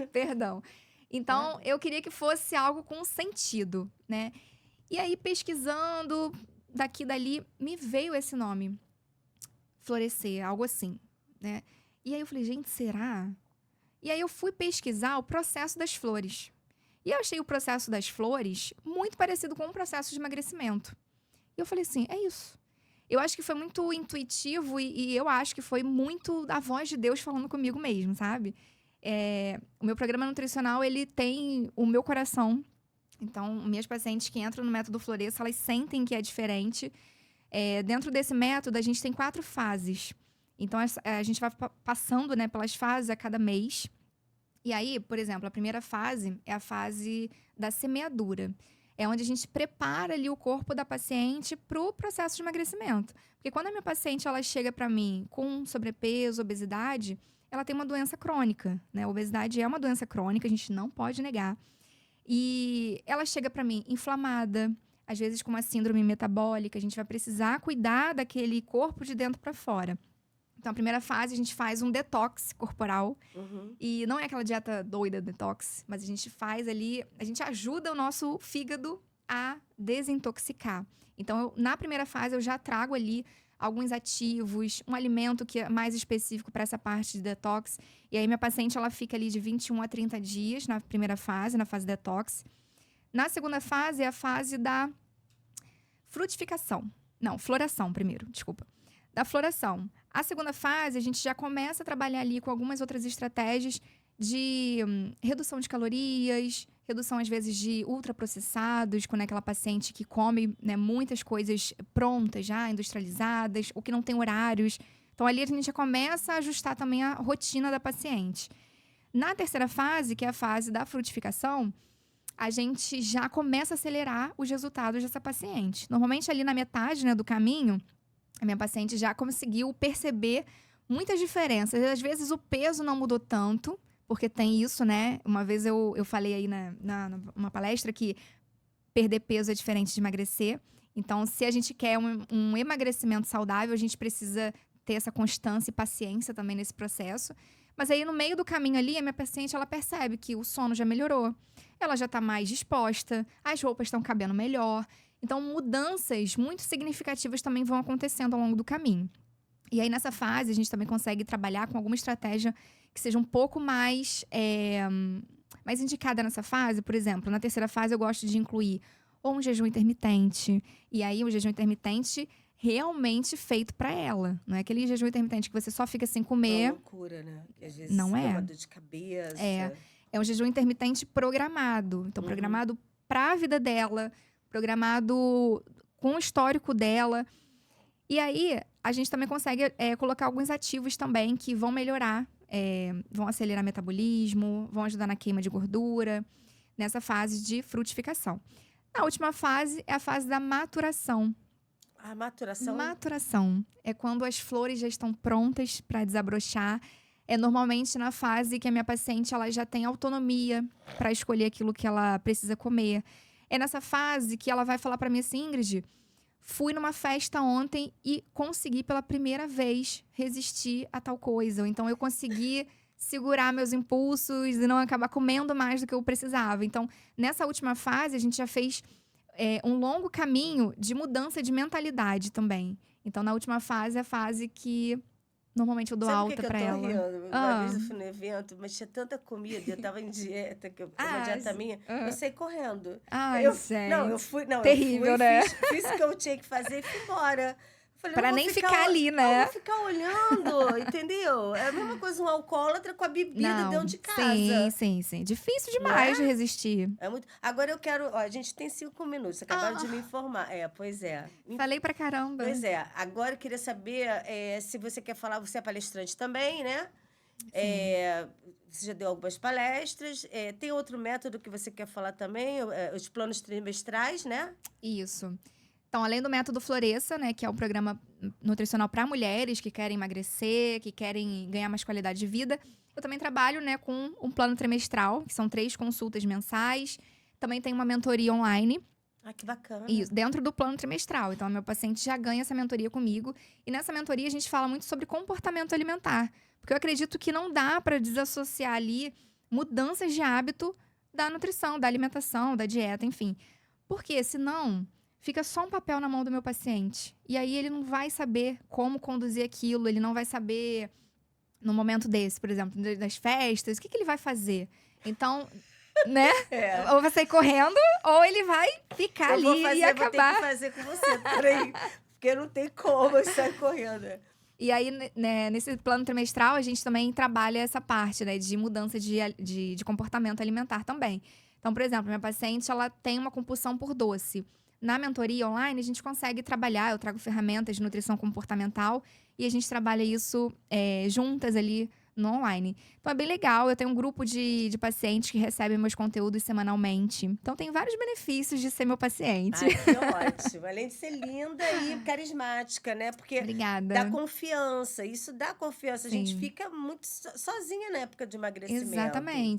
Perdão. Então, eu queria que fosse algo com sentido, né? E aí, pesquisando daqui e dali, me veio esse nome. Florescer, algo assim, né? E aí eu falei, gente, será? E aí eu fui pesquisar o processo das flores. E eu achei o processo das flores muito parecido com o processo de emagrecimento. E eu falei assim, é isso. Eu acho que foi muito intuitivo e eu acho que foi muito a voz de Deus falando comigo mesmo, sabe? O meu programa nutricional, ele tem o meu coração. Então, minhas pacientes que entram no método Floresça, elas sentem que é diferente. Dentro desse método, a gente tem 4 fases. Então, a gente vai passando, né, pelas fases a cada mês. E aí, por exemplo, a primeira fase é a fase da semeadura. É onde a gente prepara ali o corpo da paciente para o processo de emagrecimento. Porque quando a minha paciente ela chega para mim com sobrepeso, obesidade, ela tem uma doença crônica, né? A obesidade é uma doença crônica, a gente não pode negar. E ela chega para mim inflamada, às vezes com uma síndrome metabólica, a gente vai precisar cuidar daquele corpo de dentro para fora. Então, a primeira fase, a gente faz um detox corporal. Uhum. E não é aquela dieta doida, detox, mas a gente faz ali, a gente ajuda o nosso fígado a desintoxicar. Então, na primeira fase, eu já trago ali alguns ativos, um alimento que é mais específico para essa parte de detox. E aí, minha paciente, ela fica ali de 21 a 30 dias na primeira fase, na fase detox. Na segunda fase, é a fase da floração primeiro, desculpa. Da floração. A segunda fase, a gente já começa a trabalhar ali com algumas outras estratégias de redução de calorias, redução, às vezes, de ultraprocessados, quando é aquela paciente que come, né, muitas coisas prontas já, industrializadas, ou que não tem horários. Então, ali a gente já começa a ajustar também a rotina da paciente. Na terceira fase, que é a fase da frutificação, a gente já começa a acelerar os resultados dessa paciente. Normalmente, ali na metade, né, do caminho, a minha paciente já conseguiu perceber muitas diferenças. Às vezes, o peso não mudou tanto, porque tem isso, né? Uma vez eu falei aí numa palestra que perder peso é diferente de emagrecer. Então, se a gente quer um emagrecimento saudável, a gente precisa ter essa constância e paciência também nesse processo. Mas aí, no meio do caminho ali, a minha paciente, ela percebe que o sono já melhorou. Ela já está mais disposta, as roupas estão cabendo melhor. Então, mudanças muito significativas também vão acontecendo ao longo do caminho. E aí, nessa fase, a gente também consegue trabalhar com alguma estratégia que seja um pouco mais indicada nessa fase. Por exemplo, na terceira fase, eu gosto de incluir ou um jejum intermitente. E aí, o jejum intermitente realmente feito para ela. Não é aquele jejum intermitente que você só fica sem comer. É uma loucura, né? Que às vezes não é uma dor de cabeça. É um jejum intermitente programado. Então, programado para a vida dela, programado com o histórico dela. E aí, a gente também consegue colocar alguns ativos também que vão melhorar vão acelerar metabolismo, vão ajudar na queima de gordura, nessa fase de frutificação. A última fase é a fase da maturação. A maturação? Maturação é quando as flores já estão prontas para desabrochar. É normalmente na fase que a minha paciente ela já tem autonomia para escolher aquilo que ela precisa comer. É nessa fase que ela vai falar para mim assim, Ingrid, fui numa festa ontem e consegui pela primeira vez resistir a tal coisa. Ou então eu consegui segurar meus impulsos e não acabar comendo mais do que eu precisava. Então, nessa última fase, a gente já fez um longo caminho de mudança de mentalidade também. Então, na última fase, é a fase que normalmente eu dou Sabe alta pra ela. Rindo? Uma vez eu fui no evento, mas tinha tanta comida, eu tava em dieta, uma dieta minha, eu saí correndo. Ai, gente. Não, eu fui, terrível, eu fui, né? fiz o que eu tinha que fazer e fui embora. Falei, pra nem ficar ali, né? Eu vou ficar olhando, entendeu? É a mesma coisa um alcoólatra com a bebida dentro de casa. Sim. Difícil demais de resistir. É muito... Agora eu quero... Ó, a gente tem 5 minutos, acabaram de me informar. Pois é. Falei pra caramba. Pois é. Agora eu queria saber se você quer falar... Você é palestrante também, né? Você já deu algumas palestras. Tem outro método que você quer falar também? Os planos trimestrais, né? Isso. Então, além do método Floresça, né, que é um programa nutricional para mulheres que querem emagrecer, que querem ganhar mais qualidade de vida, eu também trabalho, né, com um plano trimestral, que são 3 consultas mensais. Também tem uma mentoria online. Ah, que bacana. Isso, dentro do plano trimestral. Então, meu paciente já ganha essa mentoria comigo. E nessa mentoria, a gente fala muito sobre comportamento alimentar. Porque eu acredito que não dá para desassociar ali mudanças de hábito da nutrição, da alimentação, da dieta, enfim. Porque senão fica só um papel na mão do meu paciente. E aí ele não vai saber como conduzir aquilo, ele não vai saber, no momento desse, por exemplo, das festas, o que ele vai fazer. Então, né? Ou vai sair correndo, ou ele vai ficar ali e acabar. Eu vou ter que fazer com você, peraí. Porque não tem como eu sair correndo. E aí, né, nesse plano trimestral, a gente também trabalha essa parte, né, de mudança de comportamento alimentar também. Então, por exemplo, minha paciente, ela tem uma compulsão por doce. Na mentoria online, a gente consegue trabalhar, eu trago ferramentas de nutrição comportamental e a gente trabalha isso juntas ali no online. Então, é bem legal. Eu tenho um grupo de pacientes que recebem meus conteúdos semanalmente. Então, tem vários benefícios de ser meu paciente. Ai, que ótimo. Além de ser linda e carismática, né? Porque Obrigada. dá confiança. Isso dá confiança. Sim. A gente fica muito sozinha na época de emagrecimento.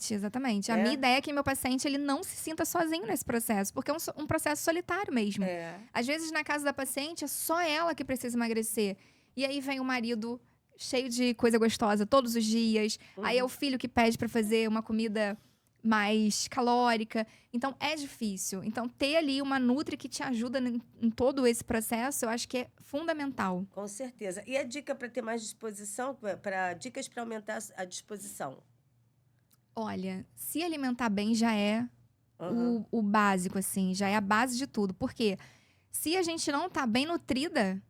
Exatamente. A minha ideia é que meu paciente ele não se sinta sozinho nesse processo. Porque é um processo solitário mesmo. Às vezes, na casa da paciente, é só ela que precisa emagrecer. E aí vem o marido cheio de coisa gostosa todos os dias. Aí é o filho que pede pra fazer uma comida mais calórica. Então, é difícil. Então, ter ali uma nutri que te ajuda em todo esse processo, eu acho que é fundamental. Com certeza. E a dica para ter mais disposição, dicas para aumentar a disposição? Olha, se alimentar bem já é o básico, assim. Já é a base de tudo. Porque se a gente não tá bem nutrida,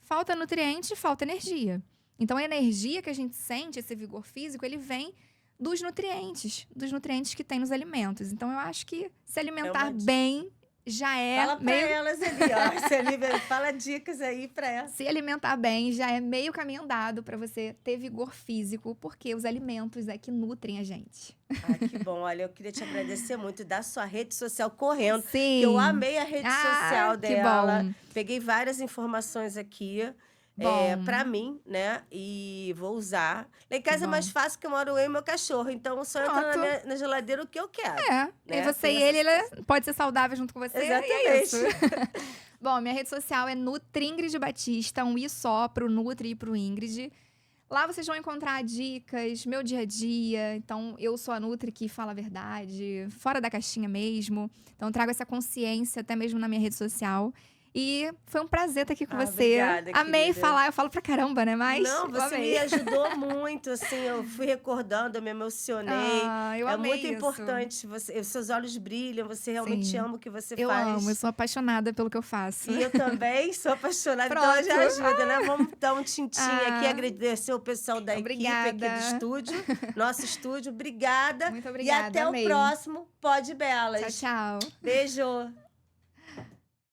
falta nutriente, falta energia. Então, a energia que a gente sente, esse vigor físico, ele vem dos nutrientes que tem nos alimentos. Então, eu acho que se alimentar bem já é Fala pra elas ali, ó. Fala dicas aí pra elas. Se alimentar bem já é meio caminho andado pra você ter vigor físico, porque os alimentos é que nutrem a gente. Ah, que bom. Olha, eu queria te agradecer muito da sua rede social correndo. Sim. Eu amei a rede social dela. Que bom. Peguei várias informações aqui. Pra mim, né? E vou usar. Lá em casa é mais fácil que eu moro eu e meu cachorro. Então, só entra na geladeira o que eu quero. Né? E você e ele pode ser saudável junto com você. Exatamente. E é isso. Bom, minha rede social é Nutringrid Batista, um I só pro Nutri e pro Ingrid. Lá vocês vão encontrar dicas, meu dia a dia. Então, eu sou a Nutri que fala a verdade, fora da caixinha mesmo. Então, eu trago essa consciência até mesmo na minha rede social. E foi um prazer estar aqui com você. Obrigada, amei querida. falar, eu falo pra caramba, né? Mas não, você me ajudou muito, assim, eu fui recordando, eu me emocionei. Eu amei muito isso. importante, os seus olhos brilham, você realmente ama o que você eu faz. Eu amo, eu sou apaixonada pelo que eu faço. E eu também sou apaixonada, Pronto. Então já ajuda, né? Vamos dar um tintim aqui, agradecer o pessoal da equipe aqui do estúdio, nosso estúdio. Obrigada. Muito obrigada, E até amei. o próximo Pod Belas. Tchau, tchau. Beijo.